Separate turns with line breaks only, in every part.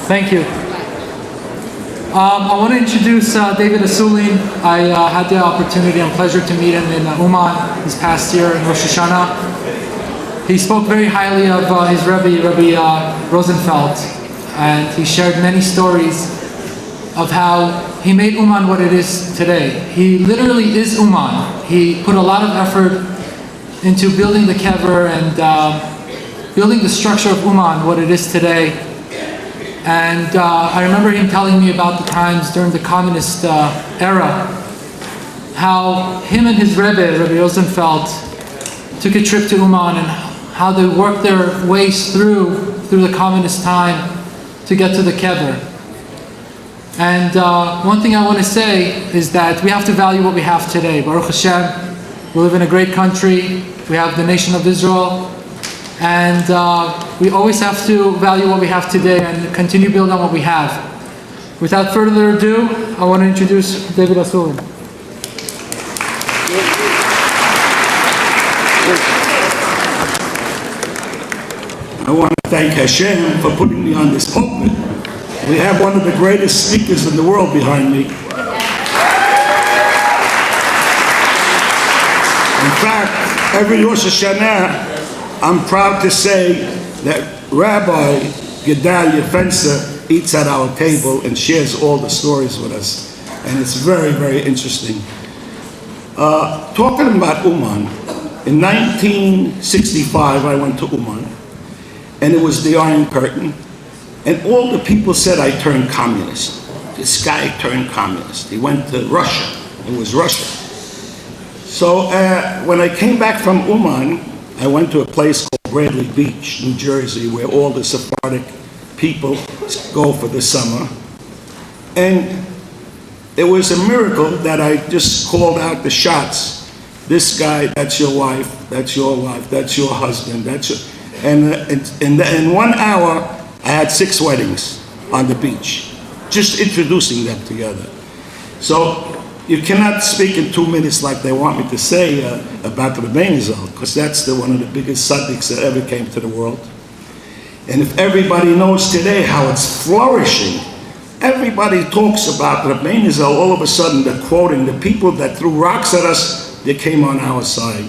Thank you. I want to introduce David Asulin. I had the opportunity and pleasure to meet him in Uman this past year in Rosh Hashanah. He spoke very highly of his Rabbi Rosenfeld, and he shared many stories of how he made Uman what it is today. He literally is Uman. He put a lot of effort into building the kever and building the structure of Uman what it is today. And I remember him telling me about the times during the communist era, how him and his Rabbi Rosenfeld, took a trip to Uman and how they worked their ways through the communist time to get to the kever. And one thing I want to say is that we have to value what we have today. Baruch Hashem, we live in a great country. We have the nation of Israel. And we always have to value what we have today and continue building on what we have. Without further ado, I want to introduce David Asulin.
I want to thank Hashem for putting me on this pulpit. We have one of the greatest speakers in the world behind me. In fact, every Rosh Hashanah, I'm proud to say that Rabbi Gedale Fenster eats at our table and shares all the stories with us. And it's very, very interesting. Talking about Uman, in 1965 I went to Uman, and it was the Iron Curtain, and all the people said I turned communist. This guy turned communist. He went to Russia. It was Russia. So when I came back from Uman, I went to a place called Bradley Beach, New Jersey, where all the Sephardic people go for the summer. And it was a miracle that I just called out the shots. This guy, that's your wife, that's your wife, that's your husband, that's your... And in 1 hour, I had 6 weddings on the beach, just introducing them together. So you cannot speak in 2 minutes like they want me to say about the Rebbeinu Zal, because that's one of the biggest tzaddiks that ever came to the world. And if everybody knows today how it's flourishing, everybody talks about the Rebbeinu Zal, all of a sudden they're quoting the people that threw rocks at us, they came on our side.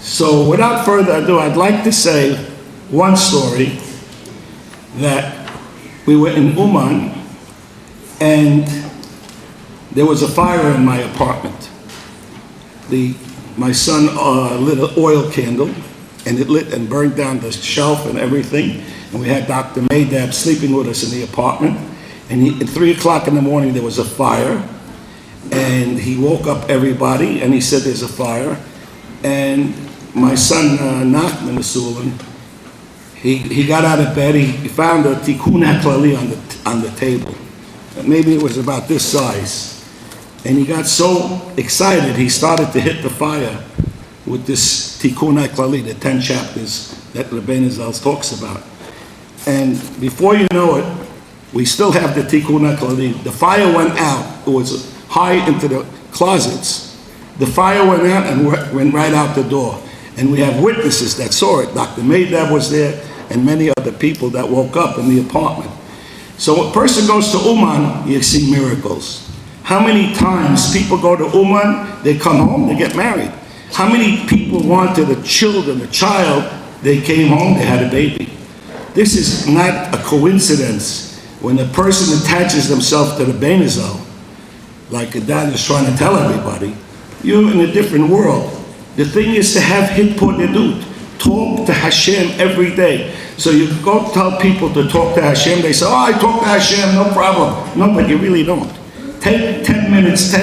So without further ado, I'd like to say one story, that we were in Uman, and there was a fire in my apartment. My son lit an oil candle, and it lit and burned down the shelf and everything. And we had Dr. Maydab sleeping with us in the apartment. And at 3 o'clock in the morning, there was a fire. And he woke up everybody, and he said, there's a fire. And my son, Nachman Asulin, he got out of bed. He found a tikkun haklali on the table. Maybe it was about this size. And he got so excited, he started to hit the fire with this Tikkun HaKlali, the 10 chapters that Rebbeinu Zal talks about. And before you know it, we still have the Tikkun HaKlali. The fire went out. It was high into the closets. The fire went out and went right out the door. And we have witnesses that saw it. Dr. Maydab was there, and many other people that woke up in the apartment. So when a person goes to Uman, you see miracles. How many times people go to Uman, they come home, they get married? How many people wanted a child, they came home, they had a baby? This is not a coincidence. When a person attaches themselves to the Rebbeinu Zal, like Gedale is trying to tell everybody, you're in a different world. The thing is to have hitpodedut, talk to Hashem every day. So you go tell people to talk to Hashem, they say, oh, I talk to Hashem, no problem. No, but you really don't. Take 10 minutes,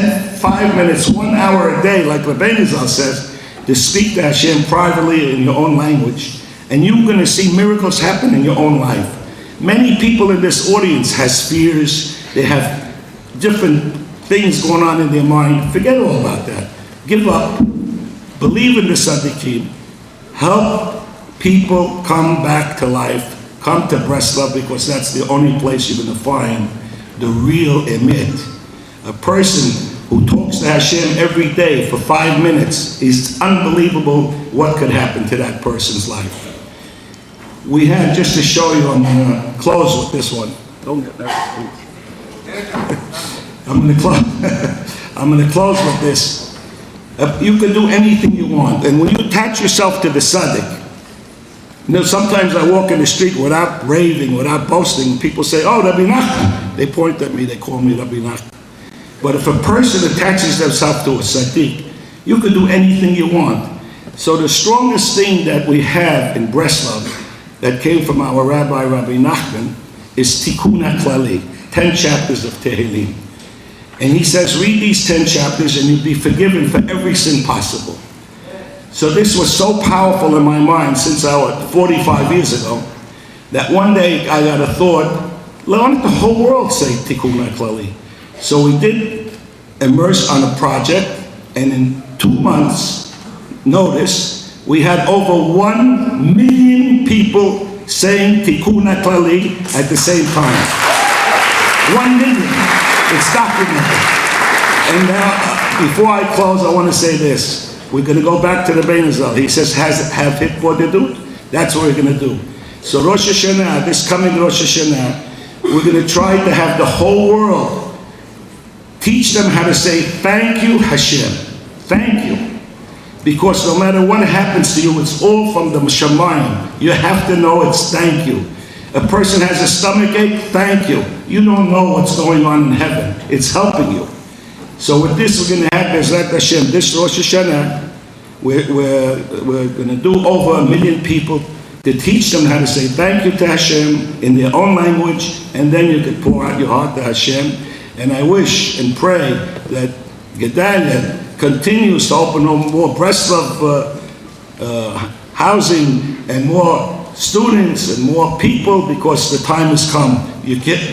5 minutes, 1 hour a day, like Rebbeinu Zal says, to speak to Hashem privately in your own language, and you're going to see miracles happen in your own life. Many people in this audience has fears, they have different things going on in their mind. Forget all about that. Give up. Believe in the tzaddikim. Help people come back to life. Come to Breslov, because that's the only place you're going to find the real emet. A person who talks to Hashem every day for 5 minutes, is unbelievable what could happen to that person's life. We had, just to show you, I'm going to close with this one. Don't get nervous, please. I'm going to close with this. You can do anything you want, and when you attach yourself to the tzaddik, sometimes I walk in the street without raving, without boasting. People say, "Oh, Rabbi Nachman." They point at me, they call me Rabbi Nachman. But if a person attaches themselves to a tzaddik, you can do anything you want. So the strongest thing that we have in Breslov that came from our Rabbi Nachman is Tikkun HaKlali, 10 chapters of Tehillim. And he says, read these 10 chapters and you'll be forgiven for every sin possible. So this was so powerful in my mind since I was 45 years ago, that one day I got a thought, why don't the whole world say Tikkun HaKlali? So we did immerse on a project, and in 2 months' notice, we had over 1 million people saying Tikkun HaKlali at the same time. 1 million. It's documented. And now, before I close, I want to say this. We're going to go back to the Beinazal. He says, have hitbod yadut. That's what we're going to do. So Rosh Hashanah, this coming Rosh Hashanah, we're going to try to have the whole world teach them how to say, thank you, Hashem. Thank you. Because no matter what happens to you, it's all from the Shamayim. You have to know it's thank you. A person has a stomach ache, thank you. You don't know what's going on in heaven. It's helping you. So with this, we're going to have Bezrat Hashem. This Rosh Hashanah, we're going to do over 1 million people to teach them how to say thank you to Hashem in their own language, and then you can pour out your heart to Hashem. And I wish and pray that Gedale continues to open more Breslov housing and more students and more people, because the time has come.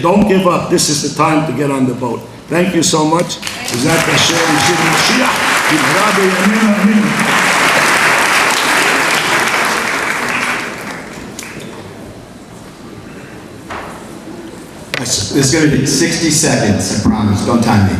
Don't give up. This is the time to get on the boat. Thank you so much.
This is going to be 60 seconds, I promise. Don't time me.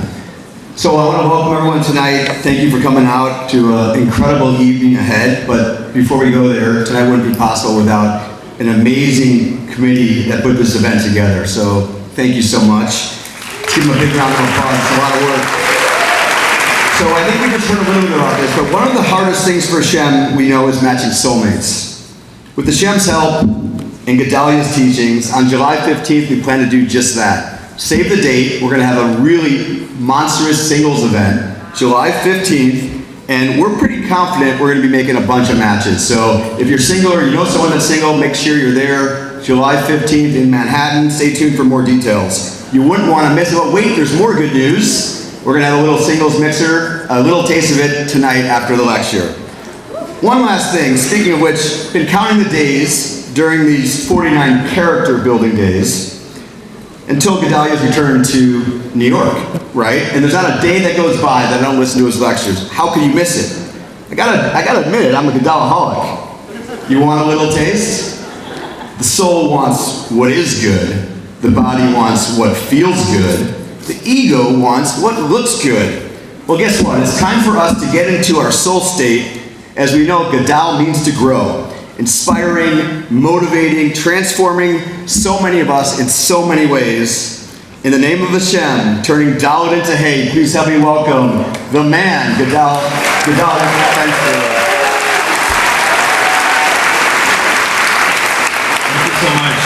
So I want to welcome everyone tonight. Thank you for coming out to an incredible evening ahead. But before we go there, tonight wouldn't be possible without an amazing committee that put this event together. So thank you so much. Let's give them a big round of applause. It's a lot of work. So I think we just heard a little bit about this, but one of the hardest things for Shem, we know, is matching soulmates. With the Shem's help and Gedalia's teachings, on July 15th, we plan to do just that. Save the date. We're going to have a really monstrous singles event, July 15th, and we're pretty confident we're going to be making a bunch of matches. So if you're single or you know someone that's single, make sure you're there July 15th in Manhattan. Stay tuned for more details. You wouldn't want to miss it, but wait, there's more good news. We're going to have a little singles mixer, a little taste of it tonight after the lecture. One last thing, speaking of which, been counting the days during these 49 character building days until Gedalia's return to New York, right? And there's not a day that goes by that I don't listen to his lectures. How can you miss it? I gotta admit it, I'm a Gedalaholic. You want a little taste? The soul wants what is good. The body wants what feels good. The ego wants what looks good. Well, guess what? It's time for us to get into our soul state. As we know, Gedal means to grow. Inspiring, motivating, transforming so many of us in so many ways. In the name of Hashem, turning Dalit into Hay, please help me welcome the man, Gedale Fenster.
Thank you so much.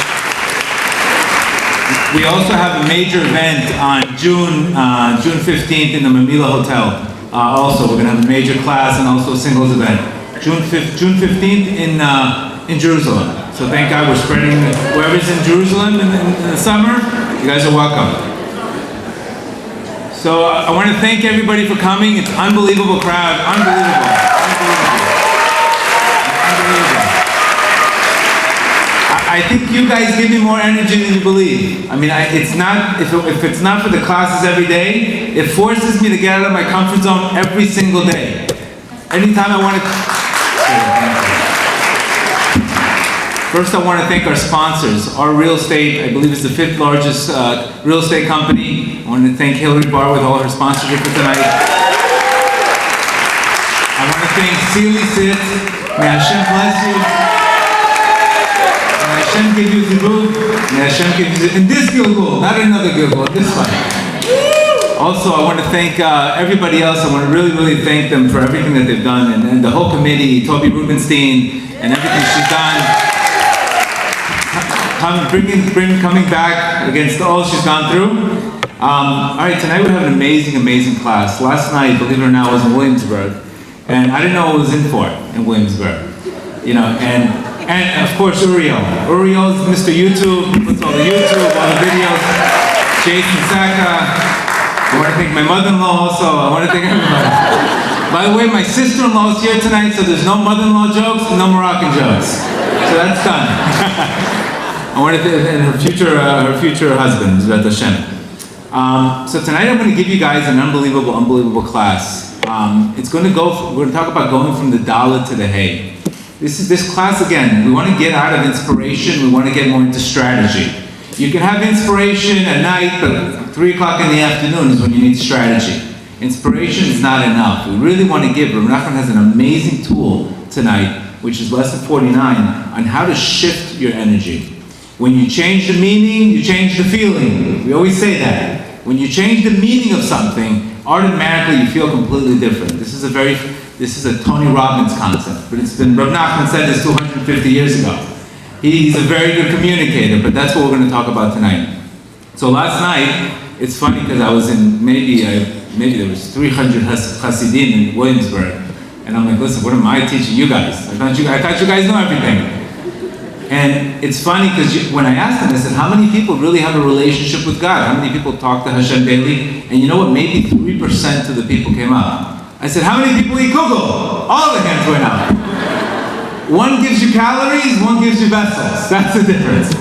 We also have a major event on June 15th in the Mamila Hotel. Also, we're going to have a major class and also a singles event. June 15th in Jerusalem. So thank God we're spreading, whoever's in Jerusalem in the summer, you guys are welcome. So I want to thank everybody for coming. It's an unbelievable crowd, unbelievable. I think you guys give me more energy than you believe. I mean, it's not, if it's not for the classes every day, it forces me to get out of my comfort zone every single day. Anytime I want to... First, I want to thank our sponsors. Our real estate, I believe, is the 5th largest real estate company. I want to thank Hillary Barr with all her sponsorship for tonight. I want to thank Sealy Sit. May Hashem bless you. May Hashem give you the good. May Hashem give you, in this Gilgul, not another Gilgul, this one. Also, I want to thank everybody else. I want to really thank them for everything that they've done, and the whole committee, Toby Rubenstein, and everything she's done. Coming back against all she's gone through. All right, tonight we have an amazing class. Last night, believe it or not, I was in Williamsburg, and I didn't know what I was in for in Williamsburg. You know, and of course Uriel. Uriel's Mr. YouTube, he puts all the YouTube, all the videos. Jason Saka. I want to thank my mother-in-law also. I want to thank everybody. By the way, my sister-in-law is here tonight, so there's no mother-in-law jokes and no Moroccan jokes. So that's done. I want to thank her future husband, Zrat Hashem. So tonight I'm going to give you guys an unbelievable class. We're going to talk about going from the Dalet to the Hay. This class, again, we want to get out of inspiration, we want to get more into strategy. You can have inspiration at night, but 3 o'clock in the afternoon is when you need strategy. Inspiration is not enough. We really want to give. Rav Nachman has an amazing tool tonight, which is lesson 49, on how to shift your energy. When you change the meaning, you change the feeling. We always say that. When you change the meaning of something, automatically you feel completely different. This is a Tony Robbins concept, but Rav Nachman said this 250 years ago. He's a very good communicator, but that's what we're going to talk about tonight. So last night, it's funny because I was in, maybe there was 300 Hasidim in Williamsburg, and I'm like, listen, what am I teaching you guys? I thought you guys know everything. And it's funny because when I asked them, I said, how many people really have a relationship with God? How many people talk to Hashem daily? And you know what? Maybe 3% of the people came up. I said, how many people eat kugel? All the hands went up. One gives you calories, one gives you vessels. That's the difference.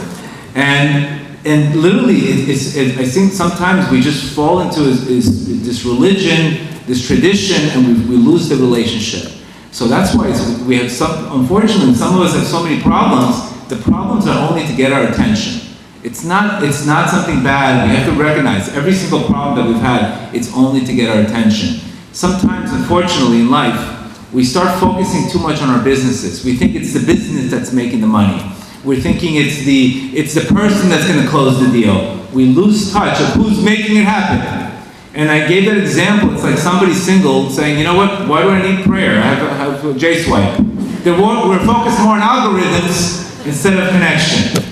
And literally, I think sometimes we just fall into this religion, this tradition, and we lose the relationship. So that's why we have unfortunately, some of us have so many problems. The problems are only to get our attention. It's not something bad. We have to recognize every single problem that we've had, it's only to get our attention. Sometimes, unfortunately, in life, we start focusing too much on our businesses. We think it's the business that's making the money. We're thinking it's the person that's going to close the deal. We lose touch of who's making it happen. And I gave that example. It's like somebody single saying, you know what, why do I need prayer? I have a J-swipe. We're focused more on algorithms instead of connection.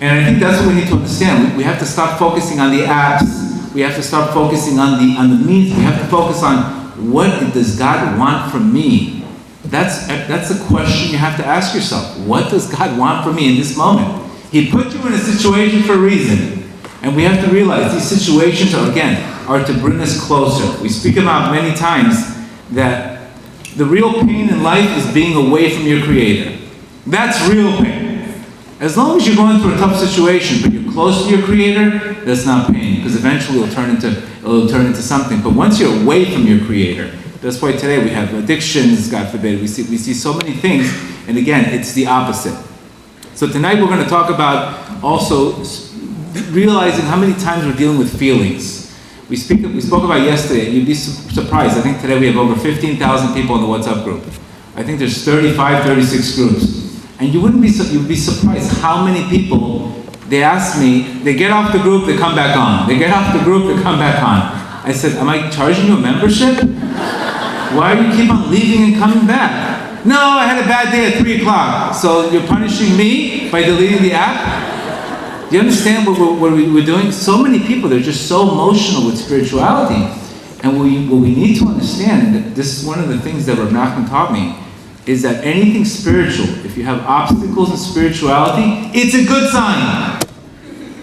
And I think that's what we need to understand. We have to stop focusing on the apps. We have to start focusing on the means. We have to focus on what does God want from me? That's the question you have to ask yourself. What does God want from me in this moment? He put you in a situation for a reason. And we have to realize these situations are to bring us closer. We speak about many times that the real pain in life is being away from your Creator. That's real pain. As long as you're going through a tough situation, but you're close to your Creator, that's not pain, because eventually it'll turn into something. But once you're away from your Creator, that's why today we have addictions, God forbid. We see so many things, and again, it's the opposite. So tonight we're going to talk about also realizing how many times we're dealing with feelings. We spoke about yesterday, and you'd be surprised. I think today we have over 15,000 people in the WhatsApp group. I think there's 35, 36 groups. And you'd be surprised how many people, they ask me, they get off the group, they come back on. They get off the group, they come back on. I said, am I charging you a membership? Why do you keep on leaving and coming back? No, I had a bad day at 3 o'clock. So you're punishing me by deleting the app? Do you understand what we're doing? So many people, they're just so emotional with spirituality. And what we need to understand, that this is one of the things that Rav Nachman taught me, is that anything spiritual, if you have obstacles in spirituality, it's a good sign.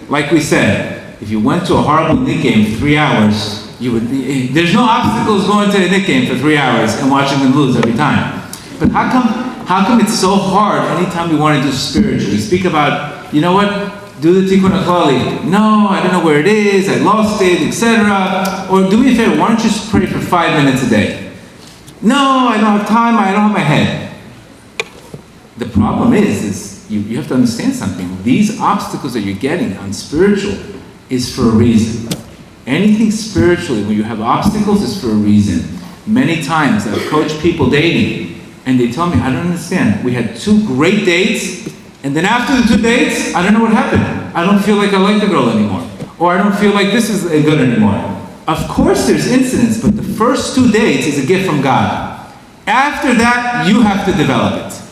Like we said, if you went to a horrible Knick game for 3 hours, there's no obstacles going to a Knick game for 3 hours and watching them lose every time. But how come it's so hard anytime we want to do spiritual? We speak about, you know what, do the Tikkun HaKlali. No, I don't know where it is, I lost it, etc. Or do me a favor, why don't you just pray for 5 minutes a day? No, I don't have time, I don't have my head. The problem is you have to understand something. These obstacles that you're getting on spiritual is for a reason. Anything spiritually, when you have obstacles, is for a reason. Many times I've coached people dating, and they tell me, I don't understand. We had 2 great dates, and then after the 2 dates, I don't know what happened. I don't feel like I like the girl anymore. Or I don't feel like this is good anymore. Of course there's incidents, but the first 2 days is a gift from God. After that, you have to develop it.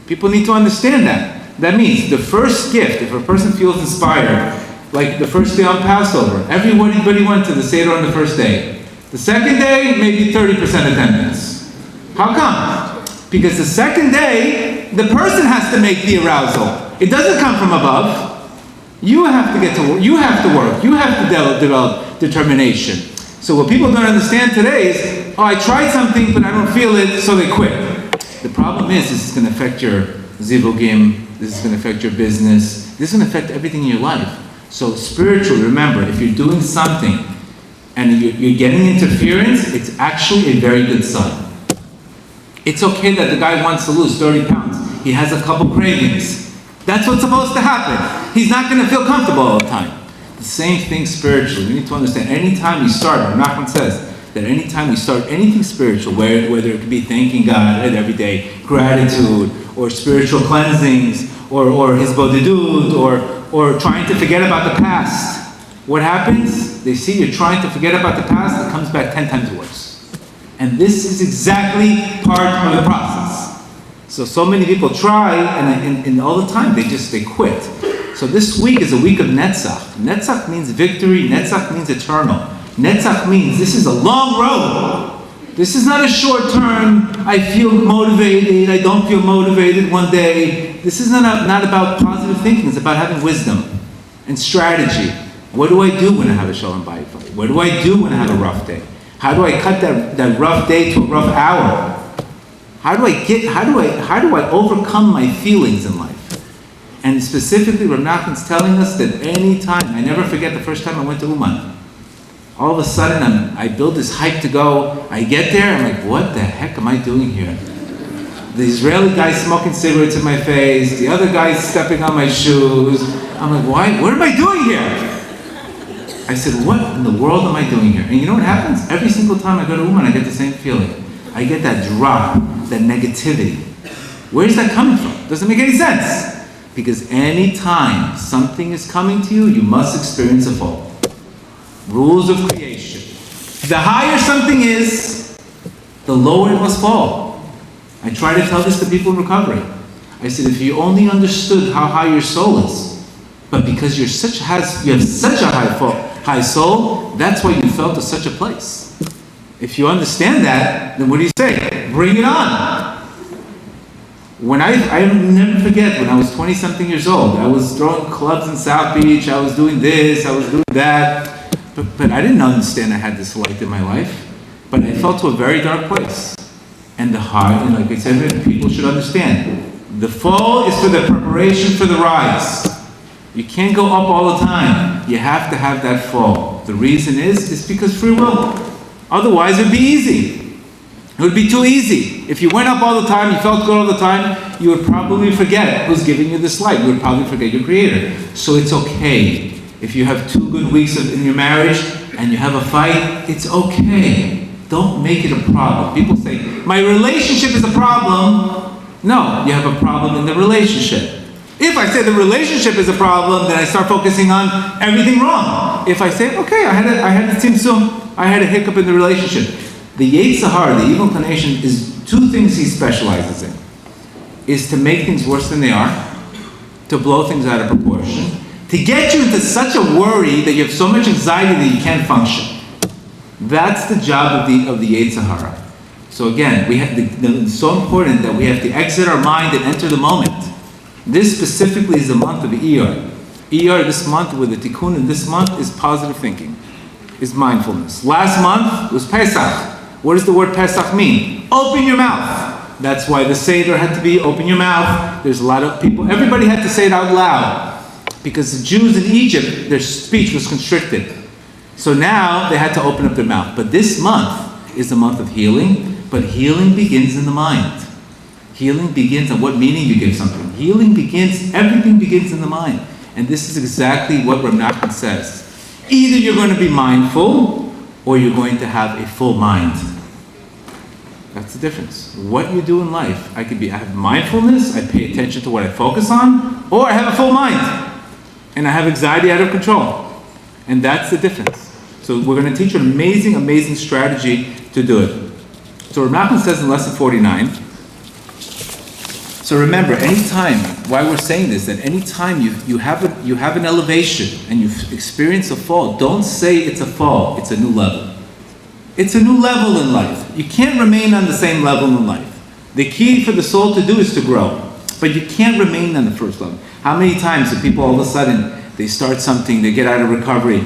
People need to understand that. That means the first gift, if a person feels inspired, like the first day on Passover, everybody went to the Seder on the first day. The second day, maybe 30% attendance. How come? Because the second day, the person has to make the arousal. It doesn't come from above. You have to get to work. You have to work. You have to develop determination. So what people don't understand today is, oh, I tried something, but I don't feel it, so they quit. The problem is, this is going to affect your zivugim, this is going to affect your business, this is going to affect everything in your life. So spiritually, remember, if you're doing something and you're getting interference, it's actually a very good sign. It's okay that the guy wants to lose 30 pounds. He has a couple cravings. That's what's supposed to happen. He's not going to feel comfortable all the time. The same thing spiritually. We need to understand, anytime we start, Nachman says, that anytime we start anything spiritual, whether it could be thanking God every day, gratitude, or spiritual cleansings, or his bodhidut, or trying to forget about the past, what happens? They see you're trying to forget about the past, it comes back 10 times worse. And this is exactly part of the process. So many people try, and all the time they quit. So this week is a week of Netzach. Netzach means victory, Netzach means eternal. Netzach means this is a long road. This is not a short term, I feel motivated, I don't feel motivated one day. This is not about positive thinking, it's about having wisdom and strategy. What do I do when I have a shalom bayit fight? What do I do when I have a rough day? How do I cut that rough day to a rough hour? How do I overcome my feelings in life? And specifically, Rav Nachman's telling us that any time, I never forget the first time I went to Uman. All of a sudden, I build this hype to go. I get there, I'm like, what the heck am I doing here? The Israeli guy's smoking cigarettes in my face. The other guy's stepping on my shoes. I'm like, why? What am I doing here? I said, what in the world am I doing here? And you know what happens? Every single time I go to Uman, I get the same feeling. I get that drop, that negativity. Where's that coming from? Doesn't make any sense. Because any time something is coming to you, you must experience a fall. Rules of creation. The higher something is, the lower it must fall. I try to tell this to people in recovery. I said, if you only understood how high your soul is, but because you have such a high soul, that's why you fell to such a place. If you understand that, then what do you say? Bring it on. I never forget, when I was 20-something years old, I was throwing clubs in South Beach, I was doing this, I was doing that, but I didn't understand I had this light in my life, but I fell to a very dark place. And the heart, and like I said, people should understand, the fall is for the preparation for the rise. You can't go up all the time. You have to have that fall. The reason is because free will. Otherwise, it would be easy. It would be too easy. If you went up all the time, you felt good all the time, you would probably forget who's giving you this light. You would probably forget your Creator. So it's okay. If you have 2 good weeks in your marriage and you have a fight, it's okay. Don't make it a problem. People say, my relationship is a problem. No, you have a problem in the relationship. If I say the relationship is a problem, then I start focusing on everything wrong. If I say, okay, I had a tzimtzum, I had a hiccup in the relationship. The Yetzer Hara, the evil inclination, is 2 things he specializes in. Is to make things worse than they are, to blow things out of proportion, to get you into such a worry that you have so much anxiety that you can't function. That's the job of the Yetzer Hara. So again, it's so important that we have to exit our mind and enter the moment. This specifically is the month of Iyar. Iyar this month, with the Tikkun in this month, is positive thinking, is mindfulness. Last month was Pesach. What does the word Pesach mean? Open your mouth. That's why the Seder had to be open your mouth. There's a lot of people, everybody had to say it out loud. Because the Jews in Egypt, their speech was constricted. So now they had to open up their mouth. But this month is the month of healing, but healing begins in the mind. Healing begins on what meaning you give something. Healing begins, everything begins in the mind. And this is exactly what Rav Nachman says. Either you're going to be mindful, or you're going to have a full mind. That's the difference. What you do in life, I have mindfulness, I pay attention to what I focus on, or I have a full mind. and I have anxiety out of control. And that's the difference. So we're going to teach you an amazing, amazing strategy to do it. So Rav Nachman says in lesson 49, so remember, anytime, why we're saying this, that anytime you have an elevation and you've experienced a fall, don't say it's a fall, it's a new level. It's a new level in life. You can't remain on the same level in life. The key for the soul to do is to grow. But you can't remain on the first level. How many times do people all of a sudden, they start something, they get out of recovery,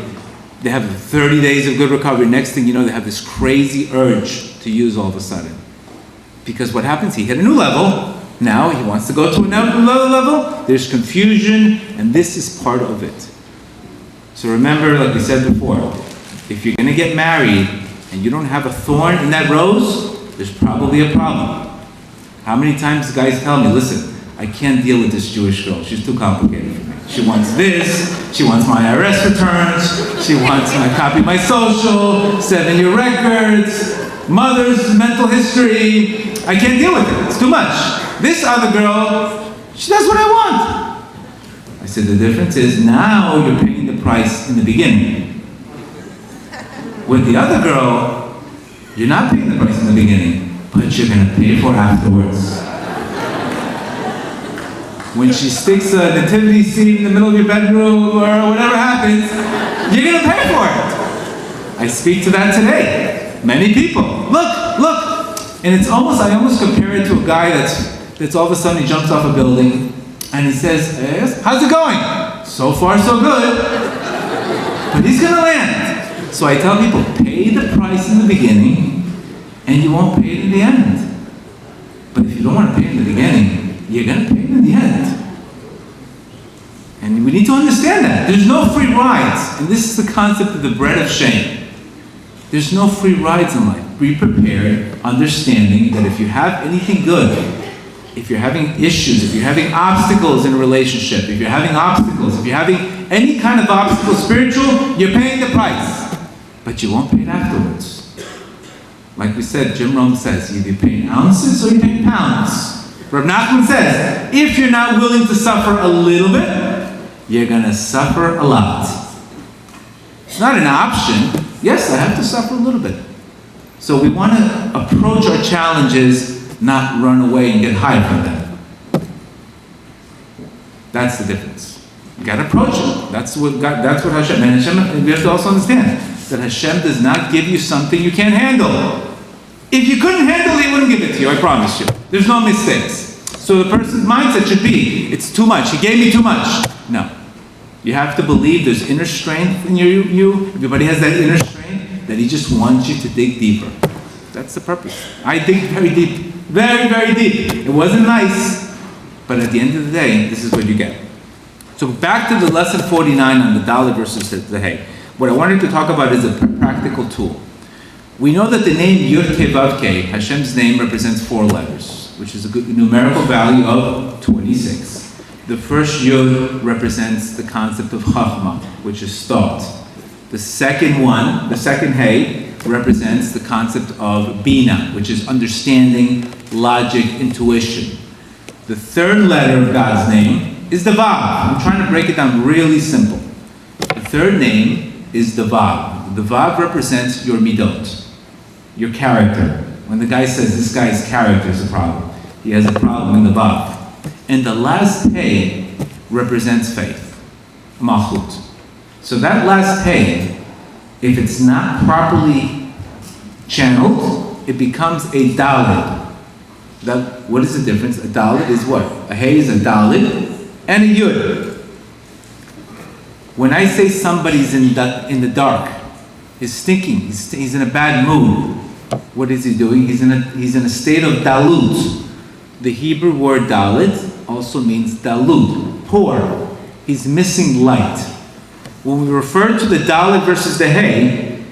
they have 30 days of good recovery, next thing you know, they have this crazy urge to use all of a sudden. Because what happens, he hit a new level, now he wants to go to another level, there's confusion, and this is part of it. So remember, like we said before, if you're going to get married and you don't have a thorn in that rose, there's probably a problem. How many times guys tell me, listen, I can't deal with this Jewish girl, she's too complicated for me. She wants this, she wants my IRS returns, she wants my copy of my social, 7-year records, mother's mental history. I can't deal with it, it's too much. This other girl, she does what I want. I said, the difference is now you're paying the price in the beginning. With the other girl, you're not paying the price in the beginning, but you're going to pay for it afterwards. When she sticks a nativity scene in the middle of your bedroom or whatever happens, you're going to pay for it. I speak to that today. Many people. Look. And it's almost, I almost compare it to a guy that's all of a sudden he jumps off a building and he says, hey, how's it going? So far so good. But he's going to land. So I tell people, pay the price in the beginning and you won't pay it in the end. But if you don't want to pay it in the beginning, you're going to pay it in the end. And we need to understand that. There's no free rides. And this is the concept of the bread of shame. There's no free rides in life. Be prepared, understanding that if you have anything good, if you're having issues, if you're having obstacles in a relationship, if you're having obstacles, if you're having any kind of obstacle spiritual, you're paying the price. But you won't pay it afterwards. Like we said, Jim Rome says, either you're paying ounces or you're paying pounds. Rav Nachman says, if you're not willing to suffer a little bit, you're going to suffer a lot. It's not an option. Yes, I have to suffer a little bit. So we want to approach our challenges, not run away and get high from them. That's the difference. You got to approach it. That's what Hashem, and Hashem, we have to also understand that Hashem does not give you something you can't handle. If you couldn't handle it, He wouldn't give it to you, I promise you. There's no mistakes. So the person's mindset should be, it's too much, He gave me too much. No. You have to believe there's inner strength in you. Everybody has that inner strength, that He just wants you to dig deeper. That's the purpose. I dig very deep. Very, very deep. It wasn't nice, but at the end of the day, this is what you get. So back to the lesson 49 on the Dalet versus the Hay. What I wanted to talk about is a practical tool. We know that the name Yud Kei Vav Kei, Hashem's name, represents 4 letters, which is a good numerical value of 26. The first Yud represents the concept of Chachma, which is thought. The second one, the second Hey, represents the concept of Bina, which is understanding, logic, intuition. The third letter of God's name is the Vav. I'm trying to break it down really simple. The third name is the Vav. The Vav represents your midot, your character. When the guy says this guy's character is a problem, he has a problem in the Vav. And the last Hey represents faith, Malchut. So that last Hey, if it's not properly channeled, it becomes a Dalet. What is the difference? A Dalet is what? A Hey is a Dalet and a Yud. When I say somebody's in the dark, he's thinking, he's in a bad mood. What is he doing? He's in a state of dalut. The Hebrew word dalit also means dalut, poor. He's missing light. When we refer to the dalit versus the hay,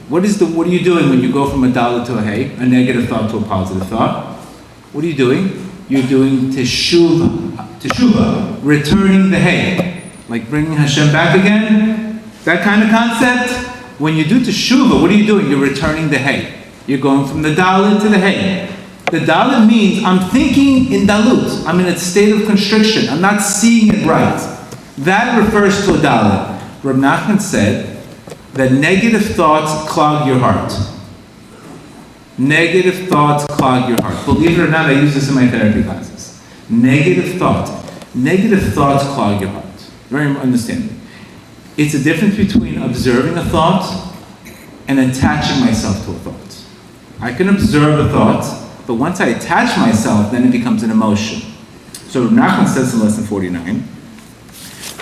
what are you doing when you go from a dalit to a hay, a negative thought to a positive thought? What are you doing? You're doing teshuvah, returning the hay. Like bringing Hashem back again, that kind of concept. When you do teshuvah, what are you doing? You're returning the hay. You're going from the dalit to the hay. The dalit means I'm thinking in dalut. I'm in a state of constriction. I'm not seeing it right. That refers to a dalet. Reb Nachman said that negative thoughts clog your heart. Negative thoughts clog your heart. Believe it or not, I use this in my therapy classes. Negative thoughts. Negative thoughts clog your heart. Very understandable. It's a difference between observing a thought and attaching myself to a thought. I can observe a thought, but once I attach myself, then it becomes an emotion. So Reb Nachman says in lesson 49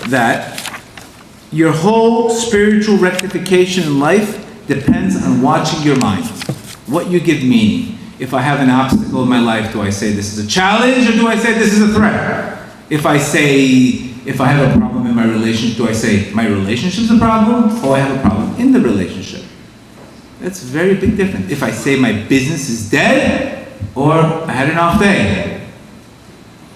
that your whole spiritual rectification in life depends on watching your mind, what you give meaning. If I have an obstacle in my life, do I say this is a challenge or do I say this is a threat? If I have a problem in my relationship, do I say my relationship's a problem or I have a problem in the relationship? That's a very big difference. If I say my business is dead or I had an off day.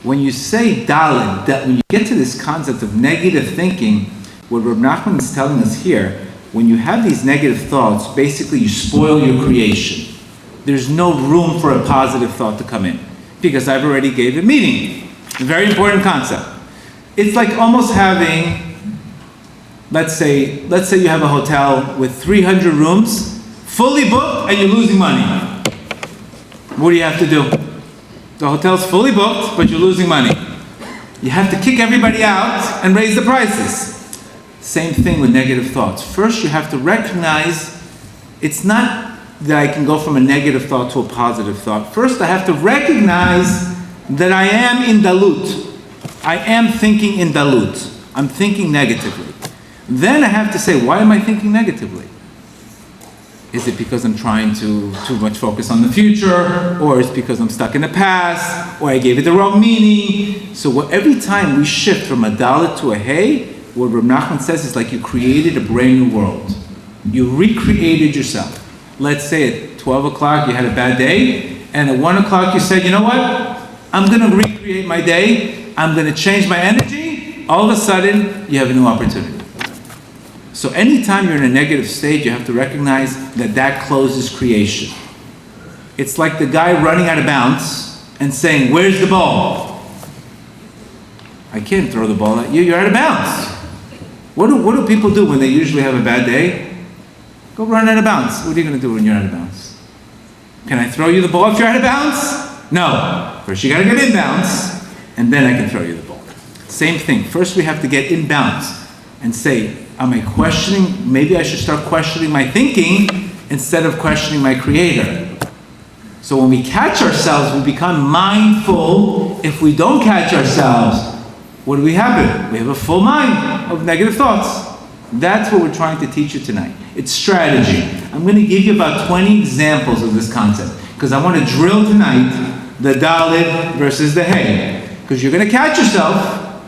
When you say dalet, that when you get to this concept of negative thinking, what Reb Nachman is telling us here, when you have these negative thoughts, basically you spoil your creation. There's no room for a positive thought to come in because I've already gave it meaning. A very important concept. It's like almost having, let's say you have a hotel with 300 rooms, fully booked, and you're losing money. What do you have to do? The hotel's fully booked, but you're losing money. You have to kick everybody out and raise the prices. Same thing with negative thoughts. First, you have to recognize it's not that I can go from a negative thought to a positive thought. First, I have to recognize that I am in dalut. I am thinking in dalut. I'm thinking negatively. Then I have to say, why am I thinking negatively? Is it because I'm trying to too much focus on the future, or is it because I'm stuck in the past, or I gave it the wrong meaning? So every time we shift from a dalet to a hey, what Reb Nachman says is like you created a brand new world. You recreated yourself. Let's say at 12 o'clock you had a bad day, and at 1 o'clock you said, you know what? I'm going to recreate my day. I'm going to change my energy. All of a sudden, you have a new opportunity. So anytime you're in a negative state, you have to recognize that that closes creation. It's like the guy running out of bounds and saying, where's the ball? I can't throw the ball at you, you're out of bounds. What do people do when they usually have a bad day? Go run out of bounds. What are you going to do when you're out of bounds? Can I throw you the ball if you're out of bounds? No. First you got to get in bounds, and then I can throw you the ball. Same thing. First we have to get in bounds and say, am I questioning? Maybe I should start questioning my thinking instead of questioning my creator. So when we catch ourselves, we become mindful. If we don't catch ourselves, what do we happen? We have a full mind of negative thoughts. That's what we're trying to teach you tonight. It's strategy. I'm going to give you about 20 examples of this concept because I want to drill tonight the dalet versus the hey. Because you're going to catch yourself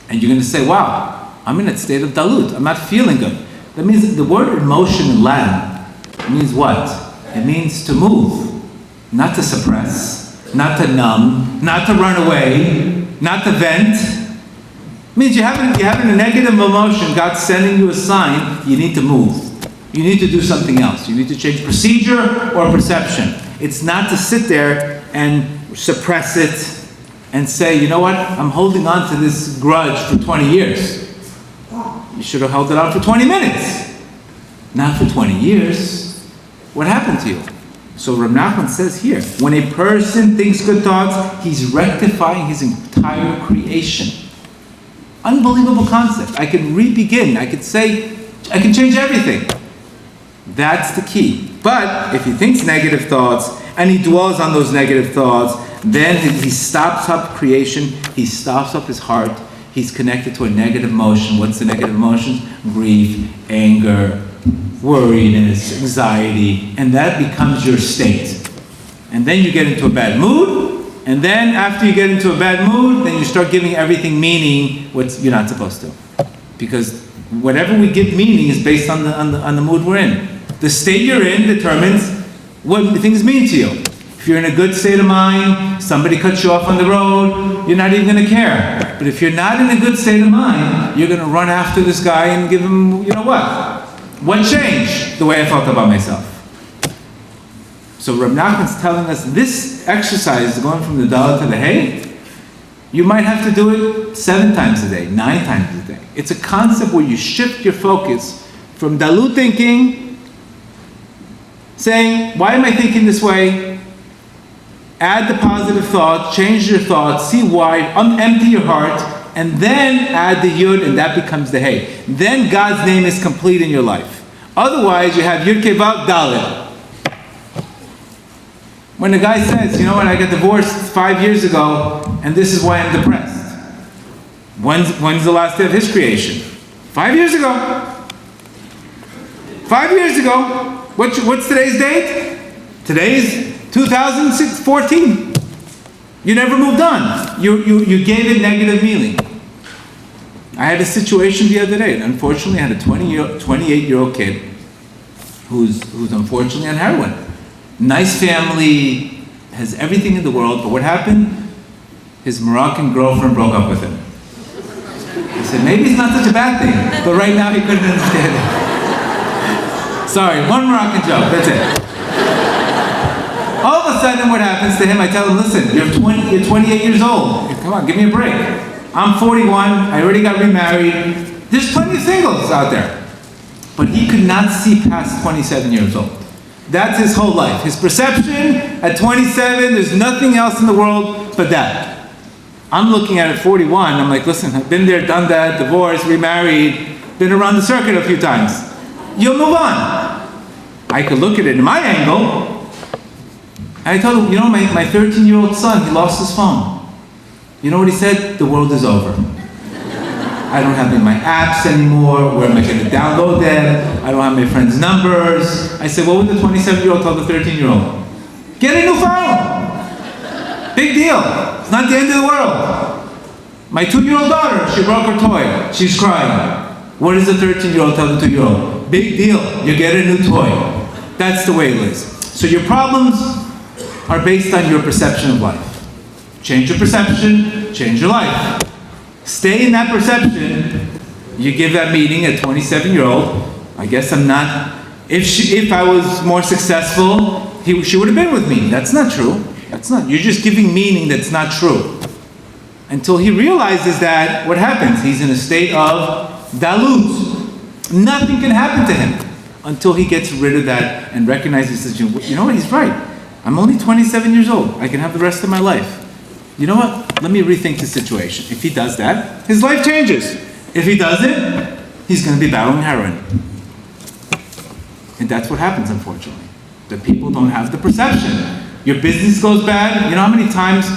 and you're going to say, wow, I'm in a state of dalut. I'm not feeling good. That means the word emotion in Latin means what? It means to move, not to suppress, not to numb, not to run away, not to vent. It means you're having a negative emotion. God's sending you a sign. You need to move. You need to do something else. You need to change procedure or perception. It's not to sit there and suppress it and say, you know what? I'm holding on to this grudge for 20 years. You should have held it on for 20 minutes, not for 20 years. What happened to you? So Reb Nachman says here, when a person thinks good thoughts, he's rectifying his entire creation. Unbelievable concept. I can re-begin. I could say, I can change everything. That's the key. But if he thinks negative thoughts and he dwells on those negative thoughts, then he stops up creation. He stops up his heart. He's connected to a negative emotion. What's the negative emotions? Grief, anger, worriness, anxiety, and that becomes your state. And then you get into a bad mood, and then after you get into a bad mood, then you start giving everything meaning what you're not supposed to. Because whatever we give meaning is based on the mood we're in. The state you're in determines what things mean to you. If you're in a good state of mind, somebody cuts you off on the road, you're not even going to care. But if you're not in a good state of mind, you're going to run after this guy and give him, you know what? What changed? The way I felt about myself. So Reb Nachman's telling us this exercise, going from the dalet to the hey, You might have to do it 7 times a day, 9 times a day. It's a concept where you shift your focus from dalut thinking, saying, why am I thinking this way? Add the positive thought, change your thoughts, see why, empty your heart, and then add the yud, and that becomes the hey. Then God's name is complete in your life. Otherwise, you have yud kevav dalet. When the guy says, you know what, I got divorced 5 years ago, and this is why I'm depressed. When's the last day of his creation? 5 years ago. 5 years ago. What's today's date? Today's 2014. You never moved on. You gave it negative meaning. I had a situation the other day. Unfortunately, I had a 28-year-old kid who's unfortunately on heroin. Nice family, has everything in the world, but what happened? His Moroccan girlfriend broke up with him. He said, maybe it's not such a bad thing, but right now he couldn't understand it. Sorry, one Moroccan joke, that's it. All of a sudden, what happens to him, I tell him, listen, you're 28 years old. Come on, give me a break. I'm 41, I already got remarried. There's plenty of singles out there. But he could not see past 27 years old. That's his whole life. His perception at 27, there's nothing else in the world but that. I'm looking at 41, I'm like, listen, I've been there, done that, divorced, remarried, been around the circuit a few times. You'll move on. I could look at it in my angle. I told him, you know, my 13-year-old son, he lost his phone. You know what he said? The world is over. I don't have my apps anymore. Where am I going to download them? I don't have my friends' numbers. I said, what would the 27-year-old tell the 13-year-old? Get a new phone. Big deal. It's not the end of the world. My 2-year-old daughter, she broke her toy. She's crying. What does the 13-year-old tell the 2-year-old? Big deal. You get a new toy. That's the way it is. So your problems are based on your perception of life. Change your perception, change your life. Stay in that perception. You give that meeting at 27-year-old. I guess I'm not. If I was more successful, she would have been with me. That's not true. That's not. You're just giving meaning that's not true. Until he realizes that, what happens? He's in a state of dalut. Nothing can happen to him until he gets rid of that and recognizes, you know what? He's right. I'm only 27 years old. I can have the rest of my life. You know what? Let me rethink the situation. If he does that, his life changes. If he doesn't, he's going to be battling heroin. And that's what happens, unfortunately. That people don't have the perception. Your business goes bad. You know how many times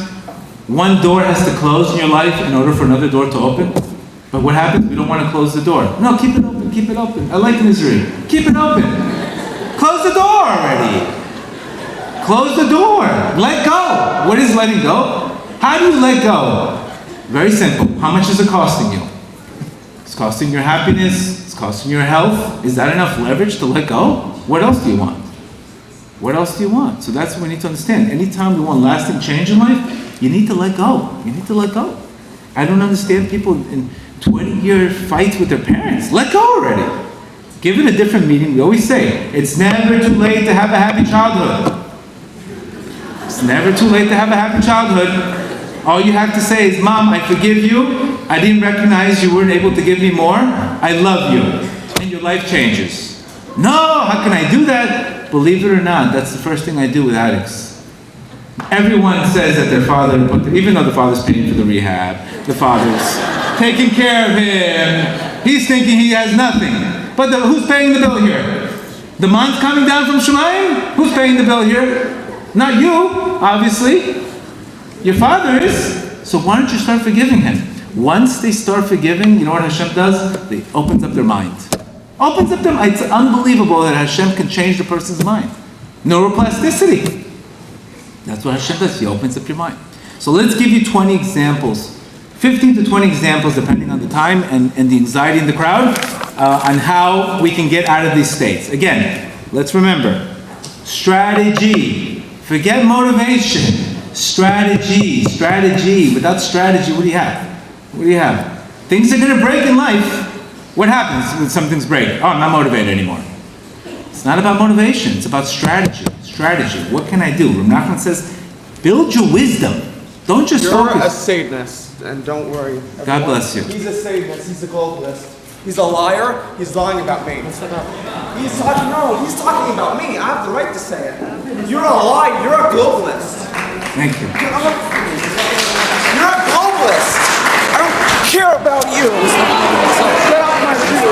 one door has to close in your life in order for another door to open? But what happens? We don't want to close the door. No, keep it open, keep it open. I like misery. Keep it open. Close the door already. Close the door. Let go. What is letting go? How do you let go? Very simple. How much is it costing you? It's costing your happiness. It's costing your health. Is that enough leverage to let go? What else do you want? What else do you want? So that's what we need to understand. Anytime we want lasting change in life, you need to let go. You need to let go. I don't understand people in 20-year fights with their parents. Let go already. Give it a different meaning. We always say, it's never too late to have a happy childhood. It's never too late to have a happy childhood. All you have to say is, Mom, I forgive you. I didn't recognize you weren't able to give me more. I love you. And your life changes. No, how can I do that? Believe it or not, that's the first thing I do with addicts. Everyone says that their father, even though the father's paying for the rehab, the father's taking care of him, he's thinking he has nothing. But who's paying the bill here? The month coming down from Shemayim? Who's paying the bill here? Not you, obviously. Your father is. So why don't you start forgiving him? Once they start forgiving, you know what Hashem does? They opens up their mind. Opens up their mind. It's unbelievable that Hashem can change the person's mind. Neuroplasticity. That's what Hashem does. He opens up your mind. So let's give you 20 examples. 15 to 20 examples, depending on the time and the anxiety in the crowd, on how we can get out of these states. Again, let's remember. Strategy. Forget motivation. Strategy. Without strategy, what do you have? What do you have? Things are going to break in life. What happens when something's break? Oh, I'm not motivated anymore. It's not about motivation. It's about strategy. Strategy. What can I do? Rav Nachman says, build your wisdom. Don't just
You're a
focus.
Satanist, and don't worry.
God bless you.
He's a Satanist. He's a globalist. He's a liar. He's lying about me. He's talking about me. I have the right to say it. You're a liar. You're a globalist.
Thank you.
You're a globalist. I don't care about you. Get off my view.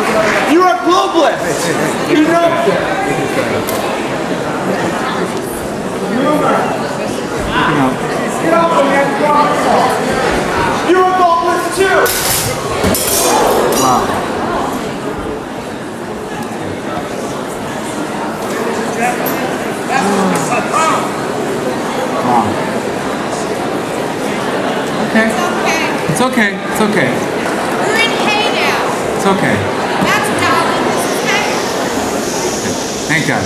You're a globalist. You know that. Get off of me. You're a globalist too.
Wow. Wow. Okay. It's okay. It's okay.
We're in hay now.
It's okay.
That's darling. This is hay.
Thank God.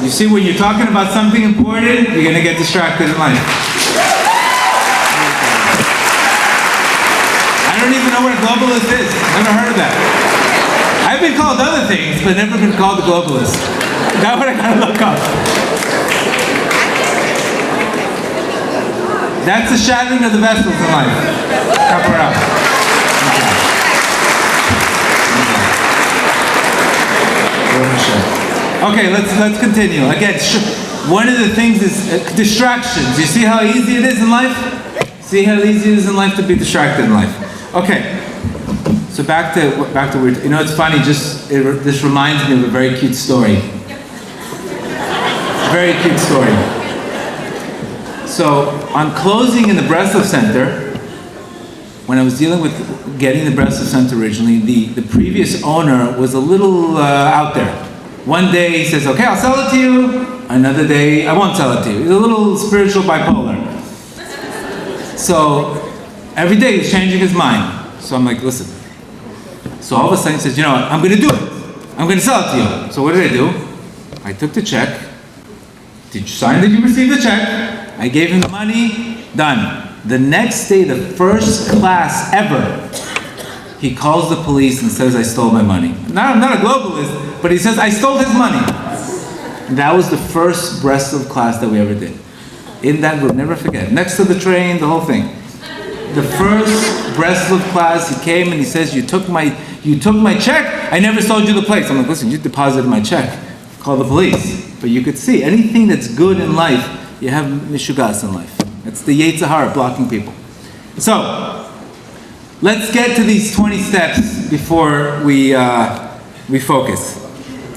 You see, when you're talking about something important, you're going to get distracted in life. I don't even know what a globalist is. Never heard of that. I've been called other things, but never been called a globalist. That's what I gotta look up. That's the shattering of the vessels in life. Kapara. Okay, let's continue. Again, one of the things is distractions. You see how easy it is in life? See how easy it is in life to be distracted in life. Okay. So back to you know, it's funny. This reminds me of a very cute story. Very cute story. So on closing in the Breslov Center, when I was dealing with getting the Breslov Center originally, the previous owner was a little out there. One day he says, "Okay, I'll sell it to you." Another day, "I won't sell it to you." He's a little spiritual bipolar. So every day he's changing his mind. So I'm like, "Listen." So all of a sudden he says, "You know what? I'm going to do it. I'm going to sell it to you." So what did I do? I took the check. Did you sign that you received the check? I gave him the money. Done. The next day, the first class ever, he calls the police and says, "I stole my money." Now, I'm not a globalist, but he says, "I stole his money." And that was the first Breslov class that we ever did. In that room, never forget. Next to the train, the whole thing. The first Breslov class, he came and he says, you took my check, I never sold you the place." I'm like, "Listen, you deposited my check. Call the police." But you could see, anything that's good in life, you have mishugas in life. It's the Yetzer Hara blocking people. So, let's get to these 20 steps before we focus.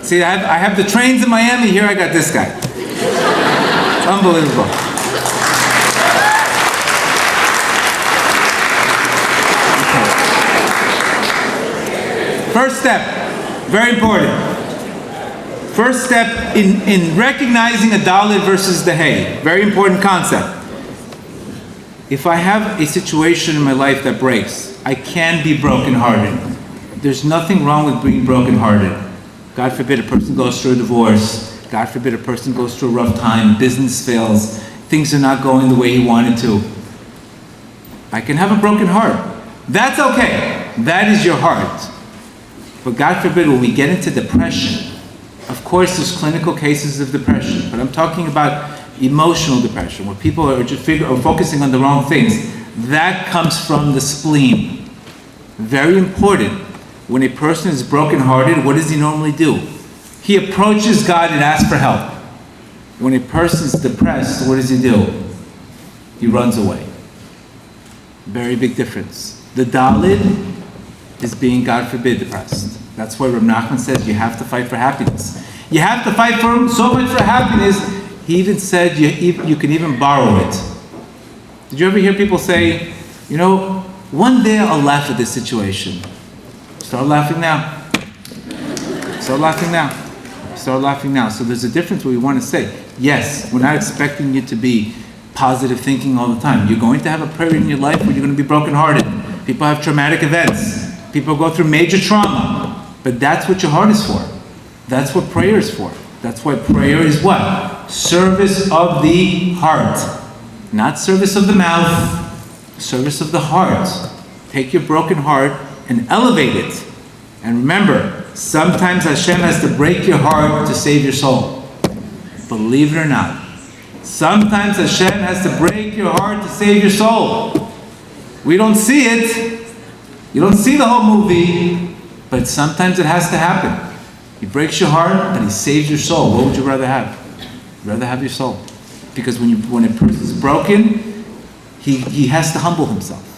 See, I have the trains in Miami, here I got this guy. It's unbelievable. First step, very important. First step in recognizing a dalit versus the hay. Very important concept. If I have a situation in my life that breaks, I can be brokenhearted. There's nothing wrong with being brokenhearted. God forbid a person goes through a divorce. God forbid a person goes through a rough time. Business fails. Things are not going the way he wanted to. I can have a broken heart. That's okay. That is your heart. But God forbid when we get into depression, of course there's clinical cases of depression, but I'm talking about emotional depression, where people are just focusing on the wrong things. That comes from the spleen. Very important. When a person is brokenhearted, what does he normally do? He approaches God and asks for help. When a person is depressed, what does he do? He runs away. Very big difference. The dalit is being, God forbid, depressed. That's why Reb Nachman says you have to fight for happiness. You have to fight for so much for happiness. He even said you can even borrow it. Did you ever hear people say, you know, one day I'll laugh at this situation. Start laughing now. Start laughing now. Start laughing now. So there's a difference where we want to say, yes, we're not expecting you to be positive thinking all the time. You're going to have a period in your life where you're going to be brokenhearted. People have traumatic events. People go through major trauma. But that's what your heart is for. That's what prayer is for. That's why prayer is what? Service of the heart. Not service of the mouth. Service of the heart. Take your broken heart and elevate it. And remember, sometimes Hashem has to break your heart to save your soul. Believe it or not. Sometimes Hashem has to break break your heart to save your soul. We don't see it. You don't see the whole movie, but sometimes it has to happen. He breaks your heart, but he saves your soul. What would you rather have? You'd rather have your soul. Because when a person is broken, he has to humble himself.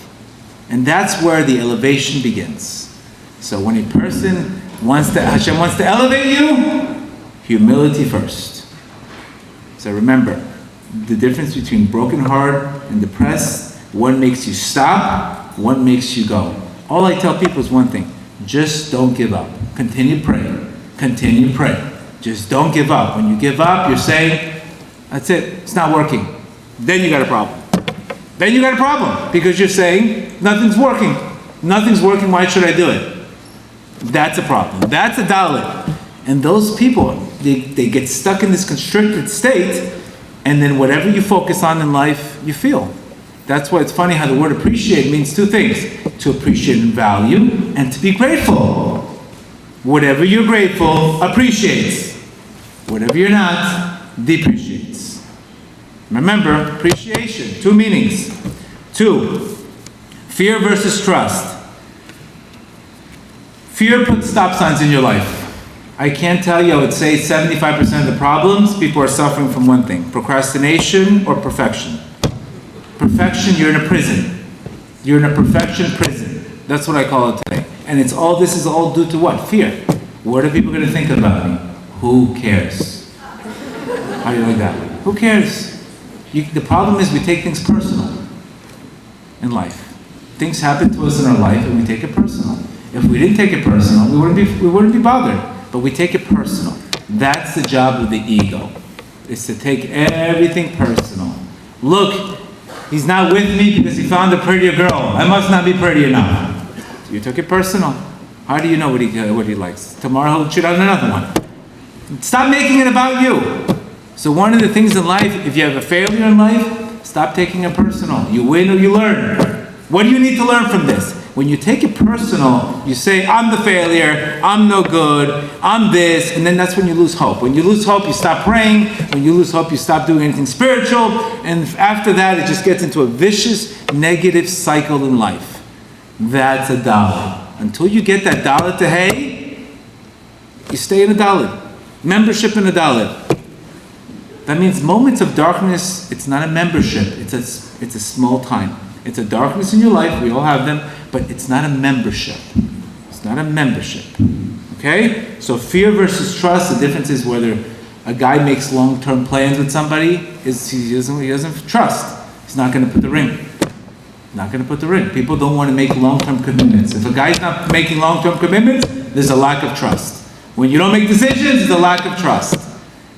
And that's where the elevation begins. So when a person Hashem wants to elevate you, humility first. So remember, the difference between broken heart and depressed, one makes you stop, one makes you go. All I tell people is one thing: just don't give up. Continue praying. Continue praying. Just don't give up. When you give up, you're saying, that's it, it's not working. Then you got a problem. Then you got a problem, because you're saying, nothing's working. Nothing's working, why should I do it? That's a problem. That's a dalit. And those people, they get stuck in this constricted state, and then whatever you focus on in life, you feel. That's why it's funny how the word appreciate means two things: to appreciate and value, and to be grateful. Whatever you're grateful, appreciates. Whatever you're not, depreciates. Remember, appreciation, two meanings. 2, fear versus trust. Fear puts stop signs in your life. I can't tell you, I would say 75% of the problems, people are suffering from one thing: procrastination or perfection. Perfection, you're in a prison. You're in a perfection prison. That's what I call it today. And this is all due to what? Fear. What are people going to think about me? Who cares? How do you like that? Who cares? The problem is we take things personal in life. Things happen to us in our life and we take it personal. If we didn't take it personal, we wouldn't be bothered. But we take it personal. That's the job of the ego, is to take everything personal. Look, he's not with me because he found a prettier girl. I must not be pretty enough. You took it personal. How do you know what he likes? Tomorrow he'll cheat on another one. Stop making it about you. So one of the things in life, if you have a failure in life, stop taking it personal. You win or you learn. What do you need to learn from this? When you take it personal, you say, I'm the failure, I'm no good, I'm this, and then that's when you lose hope. When you lose hope, you stop praying. When you lose hope, you stop doing anything spiritual. And after that, it just gets into a vicious, negative cycle in life. That's a dalit. Until you get that dalit to hay, you stay in a dalit. Membership in a dalit. That means moments of darkness, it's not a membership, it's a small time. It's a darkness in your life, we all have them, but it's not a membership. It's not a membership. Okay? So fear versus trust, the difference is whether a guy makes long-term plans with somebody, he doesn't trust. He's not going to put the ring. Not going to put the ring. People don't want to make long-term commitments. If a guy's not making long-term commitments, there's a lack of trust. When you don't make decisions, there's a lack of trust.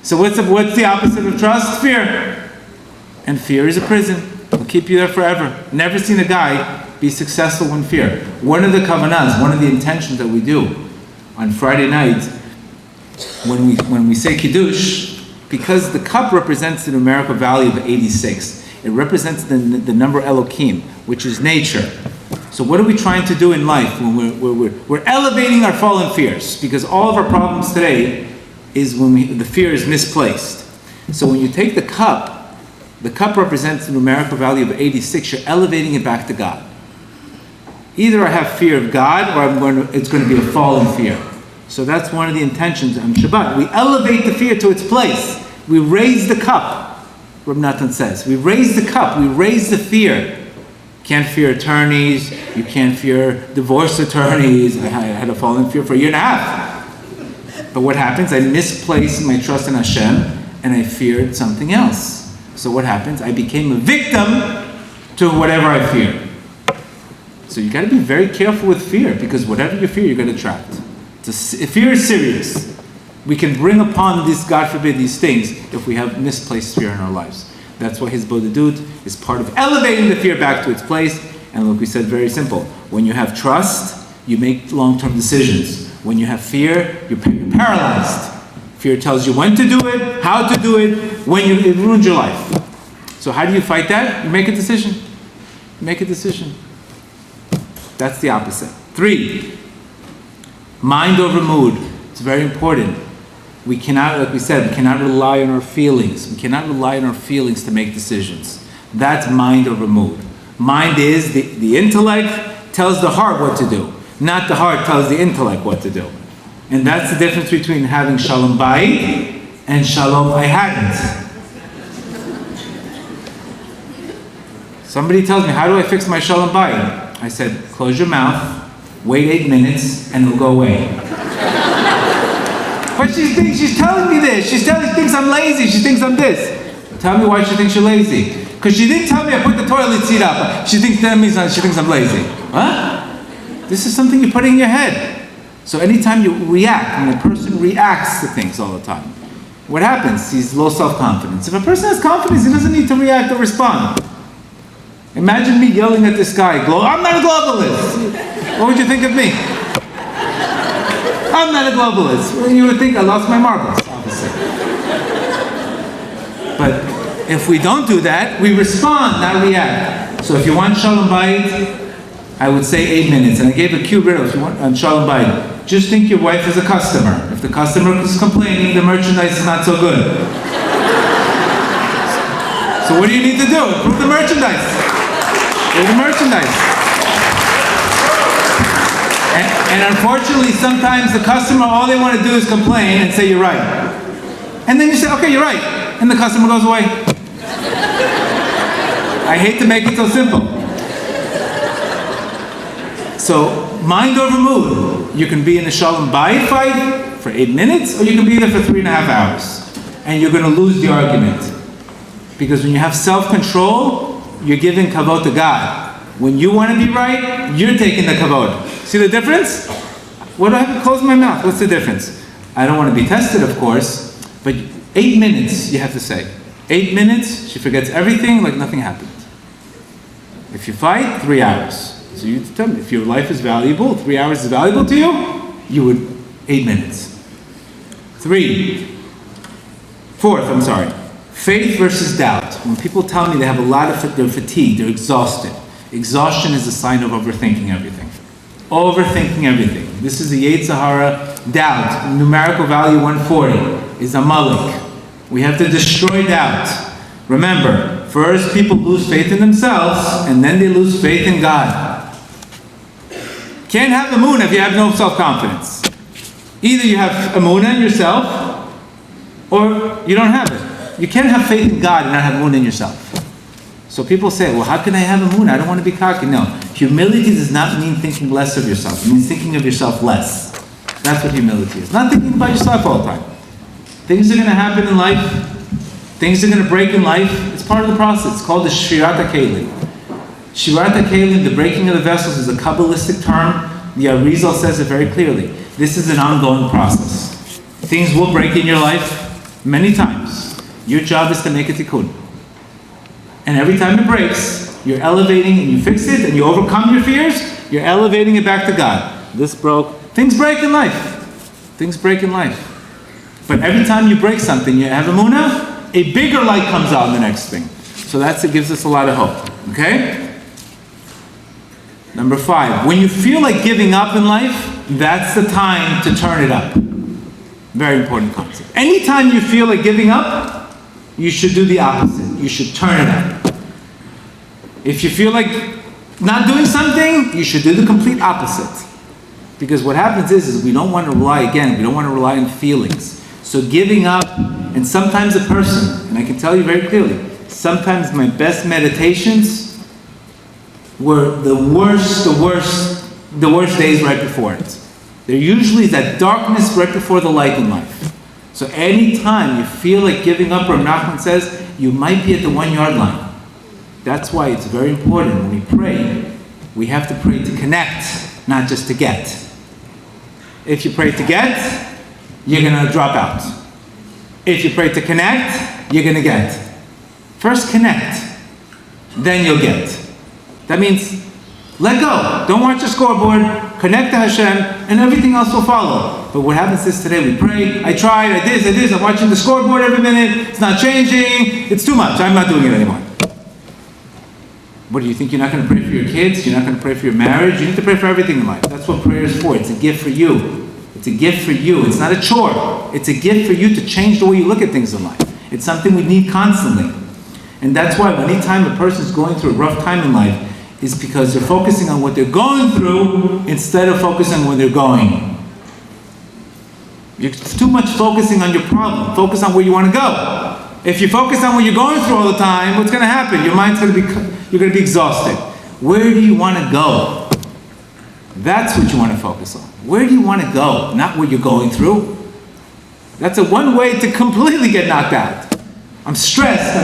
So what's the opposite of trust? Fear. And fear is a prison. It'll keep you there forever. Never seen a guy be successful in fear. One of the kavanahs, one of the intentions that we do on Friday night, when we say Kiddush, because the cup represents the numerical value of 86. It represents the number Elohim, which is nature. So what are we trying to do in life when we're elevating our fallen fears? Because all of our problems today is when the fear is misplaced. So when you take the cup represents the numerical value of 86. You're elevating it back to God. Either I have fear of God, or it's going to be a fallen fear. So that's one of the intentions on Shabbat. We elevate the fear to its place. We raise the cup. Reb Natan says, we raise the cup. We raise the fear. Can't fear attorneys. You can't fear divorce attorneys. I had a fallen fear for a year and a half. But what happens? I misplaced my trust in Hashem, and I feared something else. So what happens? I became a victim to whatever I fear. So you got to be very careful with fear, because whatever you fear, you're going to attract. Fear is serious. We can bring upon this, God forbid, these things if we have misplaced fear in our lives. That's why his bodedut is part of elevating the fear back to its place. And like we said, very simple. When you have trust, you make long-term decisions. When you have fear, you're paralyzed. Fear tells you when to do it, how to do it, it ruins your life. So how do you fight that? You make a decision. Make a decision. That's the opposite. 3, mind over mood. It's very important. We cannot, like we said, we cannot rely on our feelings. We cannot rely on our feelings to make decisions. That's mind over mood. Mind is the intellect tells the heart what to do, not the heart tells the intellect what to do. And that's the difference between having shalom bayit and shalom I hadn't. Somebody tells me, how do I fix my shalom bayit? I said, close your mouth, wait 8 minutes, and it'll go away. But she's telling me this. She thinks I'm lazy. She thinks I'm this. Tell me why she thinks you're lazy. Because she didn't tell me I put the toilet seat up. She thinks I'm lazy. Huh? This is something you put in your head. So anytime you react, when a person reacts to things all the time, what happens? He's low self-confidence. If a person has confidence, he doesn't need to react or respond. Imagine me yelling at this guy, I'm not a globalist. What would you think of me? I'm not a globalist. Well, you would think I lost my marbles, obviously. But if we don't do that, we respond, not react. So if you want shalom bayit, I would say 8 minutes. And I gave a cute riddle if you want on shalom bayit. Just think your wife is a customer. If the customer is complaining, the merchandise is not so good. So what do you need to do? Improve the merchandise. The merchandise. And unfortunately, sometimes the customer, all they want to do is complain and say, you're right. And then you say, okay, you're right. And the customer goes away. I hate to make it so simple. So, mind over mood. You can be in a shalom bayit fight for 8 minutes, or you can be there for 3.5 hours. And you're going to lose the argument. Because when you have self-control, you're giving kavod to God. When you want to be right, you're taking the kavod. See the difference? What do I have to close my mouth? What's the difference? I don't want to be tested, of course, but 8 minutes, you have to say. 8 minutes, she forgets everything like nothing happened. If you fight, 3 hours. So you tell me, if your life is valuable, 3 hours is valuable to you, you would 8 minutes. Fourth, faith versus doubt. When people tell me they have a lot of, they're fatigued, they're exhausted. Exhaustion is a sign of overthinking everything. Overthinking everything. This is the Yetzer Hara. Doubt, numerical value 140, is a malik. We have to destroy doubt. Remember, first people lose faith in themselves, and then they lose faith in God. Can't have emunah if you have no self-confidence. Either you have emunah in yourself, or you don't have it. You can't have faith in God and not have emunah in yourself. So people say, well, how can I have emunah? I don't want to be cocky. No. Humility does not mean thinking less of yourself. It means thinking of yourself less. That's what humility is. Not thinking about yourself all the time. Things are going to happen in life. Things are going to break in life. It's part of the process. It's called the Shvirat HaKelim. Shvirat HaKelim, the breaking of the vessels, is a Kabbalistic term. The Arizal says it very clearly. This is an ongoing process. Things will break in your life many times. Your job is to make a tikkun. And every time it breaks, you're elevating and you fix it and you overcome your fears, you're elevating it back to God. This broke. Things break in life. Things break in life. But every time you break something, you have emunah, a bigger light comes out in the next thing. So it gives us a lot of hope. Okay? Number 5, when you feel like giving up in life, that's the time to turn it up. Very important concept. Anytime you feel like giving up, you should do the opposite. You should turn it up. If you feel like not doing something, you should do the complete opposite. Because what happens is we don't want to rely on feelings. So giving up, and sometimes a person, and I can tell you very clearly, sometimes my best meditations were the worst days right before it. There usually is that darkness right before the light in life. So anytime you feel like giving up, or Nachman says, you might be at the 1 yard line. That's why it's very important when we pray, we have to pray to connect, not just to get. If you pray to get, you're going to drop out. If you pray to connect, you're going to get. First connect, then you'll get. That means let go. Don't watch the scoreboard. Connect to Hashem, and everything else will follow. But what happens is today we pray, I tried, I did this, I'm watching the scoreboard every minute, it's not changing, it's too much, I'm not doing it anymore. What do you think? You're not going to pray for your kids? You're not going to pray for your marriage? You need to pray for everything in life. That's what prayer is for. It's a gift for you. It's a gift for you. It's not a chore. It's a gift for you to change the way you look at things in life. It's something we need constantly. And that's why anytime a person's going through a rough time in life, is because they're focusing on what they're going through instead of focusing on where they're going. You're too much focusing on your problem. Focus on where you want to go. If you focus on what you're going through all the time, what's going to happen? Your mind's going to be, you're going to be exhausted. Where do you want to go? That's what you want to focus on. Where do you want to go? Not what you're going through. That's a one way to completely get knocked out. I'm stressed.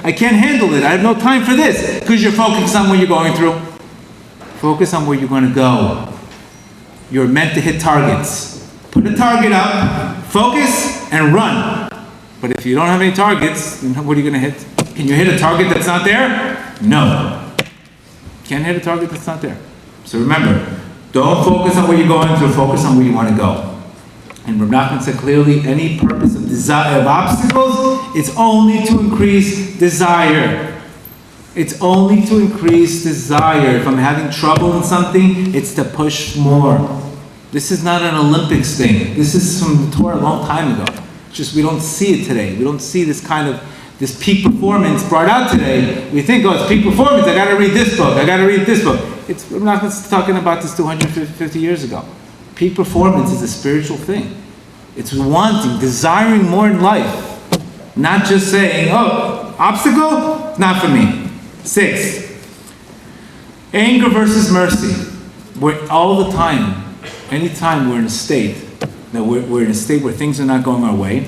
I can't handle it. I have no time for this. Because you're focused on what you're going through. Focus on where you're going to go. You're meant to hit targets. Put a target up, focus, and run. But if you don't have any targets, then what are you going to hit? Can you hit a target that's not there? No. Can't hit a target that's not there. So remember, don't focus on where you're going through, focus on where you want to go. And Rav Nachman said clearly, any purpose of desire, of obstacles, it's only to increase desire. It's only to increase desire. If I'm having trouble in something, it's to push more. This is not an Olympics thing. This is from the Torah a long time ago. It's just we don't see it today. We don't see this kind of, this peak performance brought out today. We think, oh, it's peak performance. I got to read this book. I got to read this book. We're not talking about this 250 years ago. Peak performance is a spiritual thing. It's wanting, desiring more in life. Not just saying, oh, obstacle? Not for me. 6. Anger versus mercy. We're all the time, anytime we're in a state, that we're in a state where things are not going our way,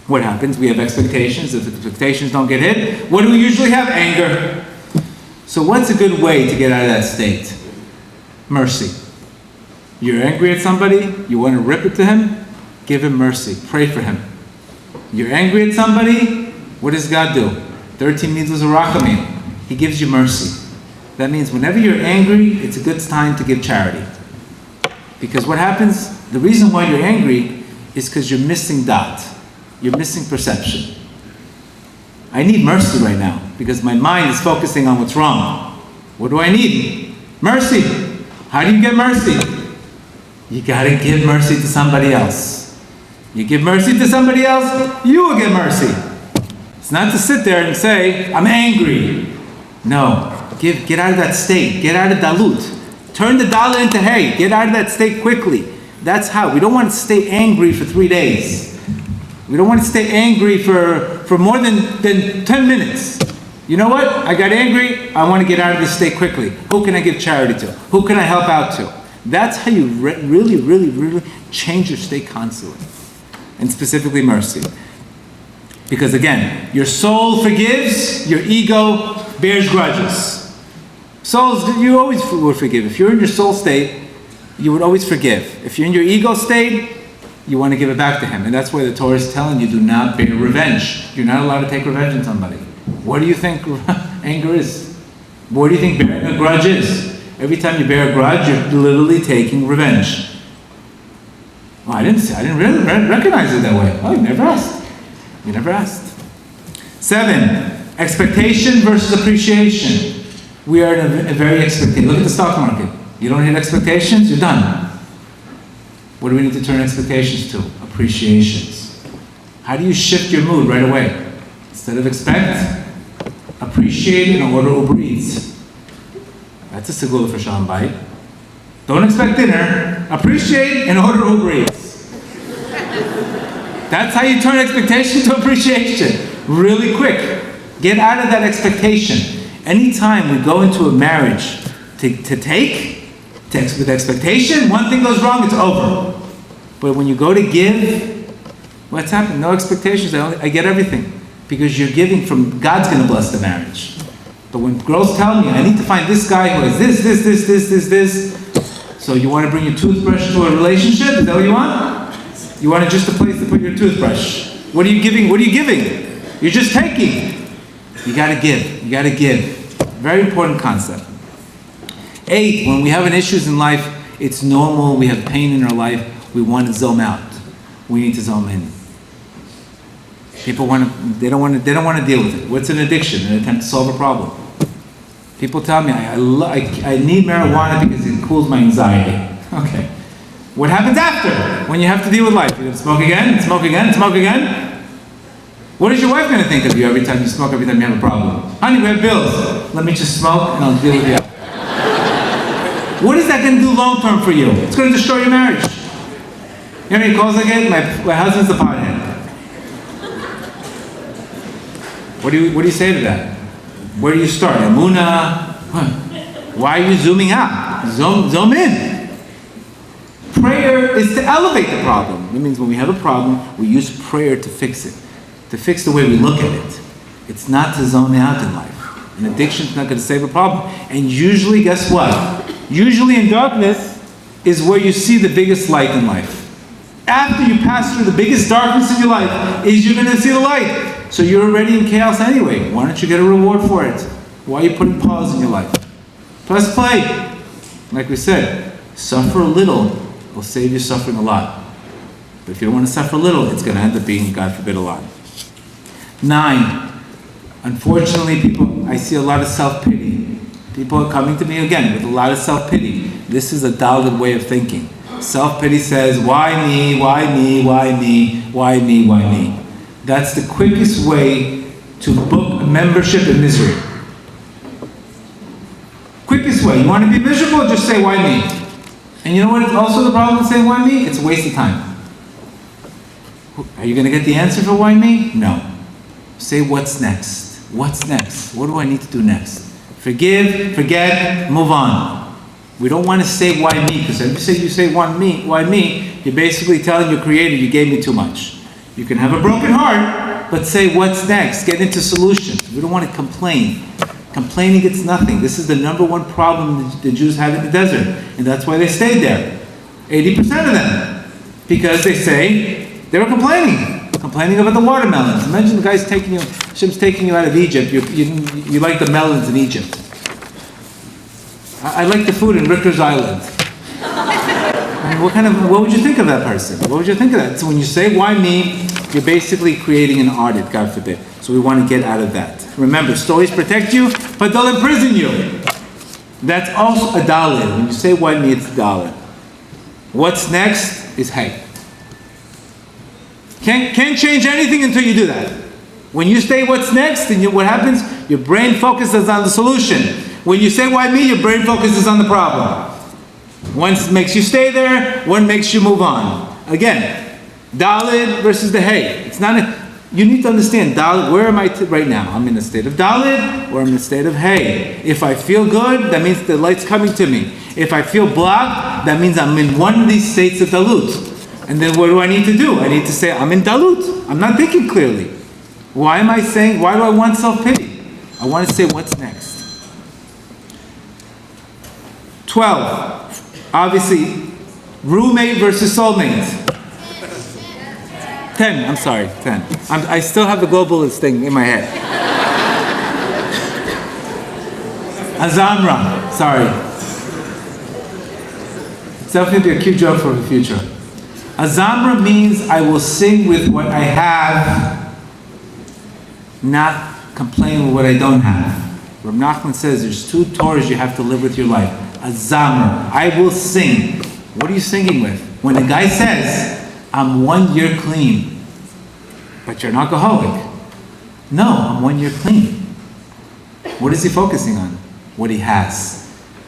what happens? We have expectations. If expectations don't get hit, what do we usually have? Anger. So what's a good way to get out of that state? Mercy. You're angry at somebody, you want to rip it to him, give him mercy. Pray for him. You're angry at somebody, what does God do? 13 mitzvahs of rachamim. He gives you mercy. That means whenever you're angry, it's a good time to give charity. Because what happens, the reason why you're angry is because you're missing dot. You're missing perception. I need mercy right now because my mind is focusing on what's wrong. What do I need? Mercy. How do you get mercy? You gotta give mercy to somebody else. You give mercy to somebody else, you will get mercy. It's not to sit there and say, I'm angry. No, get out of that state. Get out of dalut. Turn the dollar into hay. Get out of that state quickly. That's how. We don't want to stay angry for 3 days. We don't want to stay angry for more than 10 minutes. You know what? I got angry. I want to get out of this state quickly. Who can I give charity to? Who can I help out to? That's how you really change your state constantly. And specifically mercy. Because again, your soul forgives, your ego bears grudges. Souls, you always would forgive. If you're in your soul state, you would always forgive. If you're in your ego state, you want to give it back to him. And that's why the Torah is telling you, do not bear revenge. You're not allowed to take revenge on somebody. What do you think anger is? What do you think bearing a grudge is? Every time you bear a grudge, you're literally taking revenge. Well, I didn't really recognize it that way. Oh, you never asked. You never asked. 7, expectation versus appreciation. We are in a very expectation. Look at the stock market. You don't hit expectations, you're done. What do we need to turn expectations to? Appreciations. How do you shift your mood right away? Instead of expect, appreciate and order Uber Eats. That's a segula for Shalom Bayit. Don't expect dinner. Appreciate and order Uber Eats. That's how you turn expectation to appreciation. Really quick. Get out of that expectation. Anytime we go into a marriage with expectation, one thing goes wrong, it's over. But when you go to give, what's happened? No expectations. I get everything. Because you're giving from, God's going to bless the marriage. But when girls tell me, I need to find this guy who has this. So you want to bring your toothbrush to a relationship? Is that what you want? You want just a place to put your toothbrush. What are you giving? What are you giving? You're just taking. You got to give. You got to give. Very important concept. 8, when we have issues in life, it's normal. We have pain in our life. We want to zone out. We need to zone in. People they don't want to deal with it. What's an addiction? An attempt to solve a problem. People tell me, I need marijuana because it cools my anxiety. Okay. What happens after? When you have to deal with life? You smoke again, smoke again, smoke again? What is your wife going to think of you every time you smoke, every time you have a problem? Honey, we have bills. Let me just smoke and I'll deal with you. What is that going to do long term for you? It's going to destroy your marriage. You know how many calls I get? My husband's a pothead. What do you say to that? Where do you start? Amuna? Why are you zooming out? Zoom in. Prayer is to elevate the problem. It means when we have a problem, we use prayer to fix it. To fix the way we look at it. It's not to zone out in life. An addiction is not going to save a problem. And usually, guess what? Usually in darkness is where you see the biggest light in life. After you pass through the biggest darkness in your life, is you're going to see the light. So you're already in chaos anyway. Why don't you get a reward for it? Why are you putting pause in your life? Press play. Like we said, suffer a little will save you suffering a lot. But if you don't want to suffer a little, it's going to end up being, God forbid, a lot. 9. Unfortunately, I see a lot of self-pity. People are coming to me again with a lot of self-pity. This is a Dalit way of thinking. Self-pity says, why me, why me, why me, why me, why me? That's the quickest way to book a membership in misery. Quickest way. You want to be miserable? Just say, why me? And you know what is also the problem with saying, why me? It's a waste of time. Are you going to get the answer for why me? No. Say, what's next? What's next? What do I need to do next? Forgive, forget, move on. We don't want to say why me, because if you say why me, you're basically telling your creator you gave me too much. You can have a broken heart, but say what's next. Get into solutions. We don't want to complain. Complaining gets nothing. This is the number one problem the Jews have in the desert, and that's why they stayed there. 80% of them, because they say they were complaining about the watermelons. Imagine the guy's Hashem's taking you out of Egypt. You like the melons in Egypt. I like the food in Rikers Island. I mean, what would you think of that person? What would you think of that? So when you say, why me, you're basically creating an audit, God forbid. So we want to get out of that. Remember, stories protect you, but they'll imprison you. That's also a Dalit. When you say, why me, it's a Dalit. What's next is hey. Can't change anything until you do that. When you say what's next, and what happens? Your brain focuses on the solution. When you say why me, your brain focuses on the problem. One makes you stay there, one makes you move on. Again, Dalit versus the hey. It's not you need to understand, Dalit, where am I right now? I'm in a state of Dalit, or I'm in a state of hey. If I feel good, that means the light's coming to me. If I feel blocked, that means I'm in one of these states of Dalut. And then what do I need to do? I need to say, I'm in Dalut. I'm not thinking clearly. Why do I want self-pity? I want to say, what's next? 12. Obviously, roommate versus soulmate. 10. I'm sorry, 10. I still have the globalist thing in my head. Azamra. Sorry. It's definitely a cute joke for the future. Azamra means I will sing with what I have, not complain with what I don't have. Reb Nachman says there's 2 Torahs you have to live with your life. Azamra, I will sing. What are you singing with? When a guy says, I'm 1 year clean, but you're an alcoholic. No, I'm 1 year clean. What is he focusing on? What he has.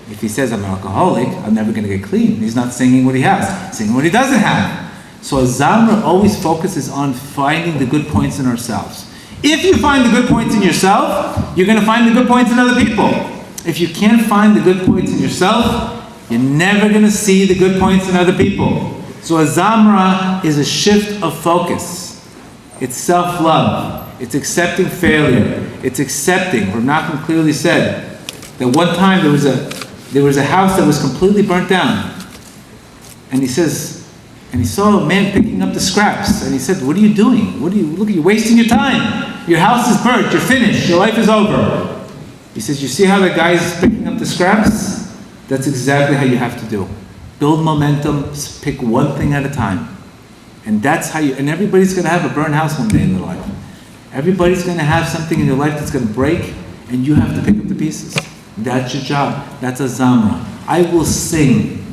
If he says I'm an alcoholic, I'm never going to get clean. He's not singing what he has, singing what he doesn't have. So a Zamra always focuses on finding the good points in ourselves. If you find the good points in yourself, you're going to find the good points in other people. If you can't find the good points in yourself, you're never going to see the good points in other people. So a Zamra is a shift of focus. It's self-love. It's accepting failure. It's accepting. Rav Nachman clearly said that one time there was a house that was completely burnt down. And he says, and he saw a man picking up the scraps. And he said, what are you doing? You're wasting your time. Your house is burnt. You're finished. Your life is over. He says, you see how the guy is picking up the scraps? That's exactly how you have to do. Build momentum. Pick one thing at a time. And that's how and everybody's going to have a burnt house one day in their life. Everybody's going to have something in your life that's going to break, and you have to pick up the pieces. That's your job. That's a Zamra. I will sing.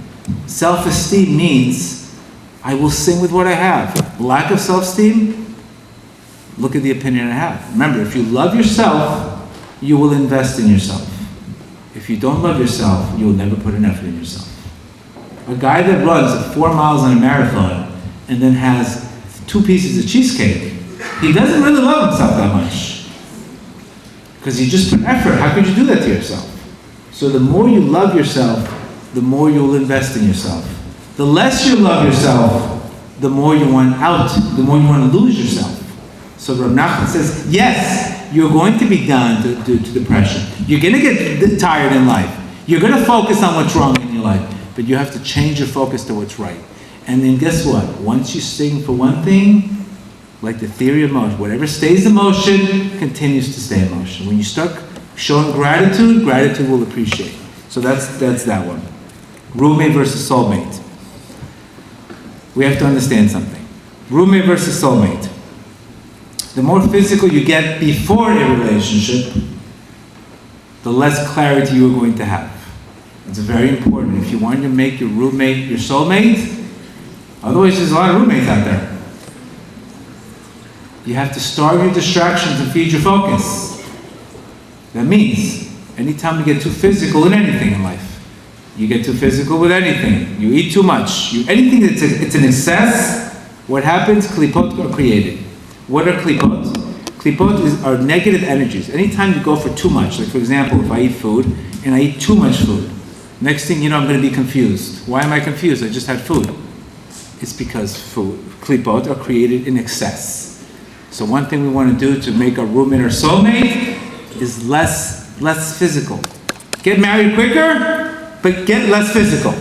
Self-esteem means I will sing with what I have. Lack of self-esteem, Look at the opinion I have. Remember, if you love yourself, you will invest in yourself. If you don't love yourself, you will never put an effort in yourself. A guy that runs 4 miles on a marathon and then has 2 pieces of cheesecake, he doesn't really love himself that much. Because he just put effort. How could you do that to yourself? So the more you love yourself, the more you will invest in yourself. The less you love yourself, the more you want out, the more you want to lose yourself. So Rav Nachman says, yes, you're going to be down to depression. You're going to get tired in life. You're going to focus on what's wrong in your life. But you have to change your focus to what's right. And then guess what? Once you sing for one thing, like the theory of motion, whatever stays in motion continues to stay in motion. When you start showing gratitude, gratitude will appreciate. So that's that one. Roommate versus soulmate. We have to understand something. Roommate versus soulmate. The more physical you get before a relationship, the less clarity you are going to have. It's very important. If you want to make your roommate your soulmate, otherwise there's a lot of roommates out there. You have to starve your distractions and feed your focus. That means, anytime you get too physical in anything in life, you get too physical with anything, you eat too much, anything that's it's an excess, what happens? Klipot are created. What are klipot? Klipot are negative energies. Anytime you go for too much, like for example, if I eat food and I eat too much food, next thing you know, I'm going to be confused. Why am I confused? I just had food. It's because food, klipot, are created in excess. So one thing we want to do to make a roommate or soulmate is less physical. Get married quicker, but get less physical.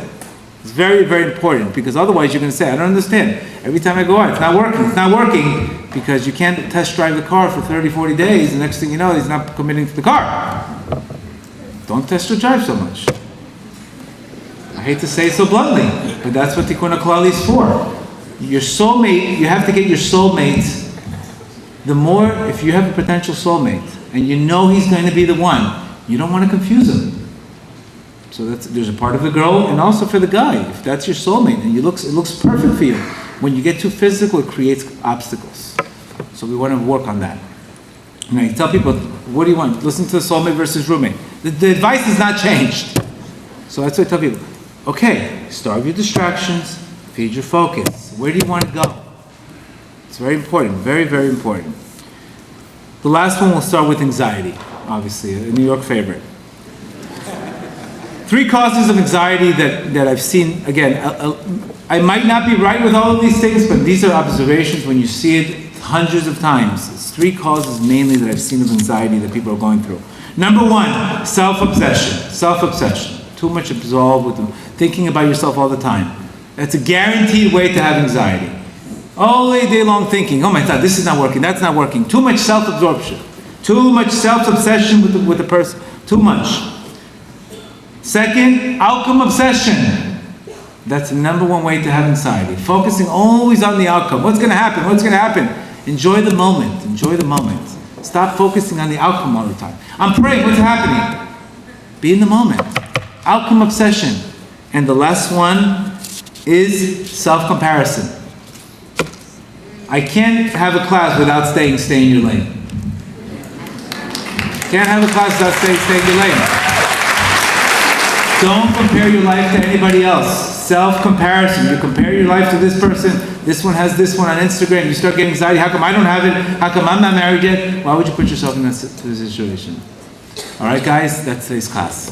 It's very, very important, because otherwise you're going to say, I don't understand. Every time I go out, it's not working. It's not working because you can't test drive the car for 30, 40 days. The next thing you know, he's not committing to the car. Don't test or drive so much. I hate to say it so bluntly, but that's what Tikkun HaKlal is for. Your soulmate, you have to get your soulmate. The more, if you have a potential soulmate, and you know he's going to be the one, you don't want to confuse him. So there's a part of the girl, and also for the guy. If that's your soulmate, and it looks perfect for you, when you get too physical, it creates obstacles. So we want to work on that. And I tell people, what do you want? Listen to the soulmate versus roommate. The advice has not changed. So that's what I tell people. Okay, starve your distractions, feed your focus. Where do you want to go? It's very important, very, very important. The last one, we'll start with anxiety, obviously, a New York favorite. 3 causes of anxiety that I've seen. Again, I might not be right with all of these things, but these are observations when you see it hundreds of times. It's 3 causes mainly that I've seen of anxiety that people are going through. Number 1, self-obsession. Self-obsession. Too much absorbed with thinking about yourself all the time. That's a guaranteed way to have anxiety. All day long thinking, oh my God, this is not working, that's not working. Too much self-absorption. Too much self-obsession with the person. Too much. Second, outcome obsession. That's the number 1 way to have anxiety. Focusing always on the outcome. What's going to happen? What's going to happen? Enjoy the moment. Enjoy the moment. Stop focusing on the outcome all the time. I'm praying. What's happening? Be in the moment. Outcome obsession. And the last one is self-comparison. I can't have a class without staying in your lane. Can't have a class without staying in your lane. Don't compare your life to anybody else. Self-comparison. You compare your life to this person. This one has this one on Instagram. You start getting anxiety. How come I don't have it? How come I'm not married yet? Why would you put yourself in that situation? All right, guys, that's today's class.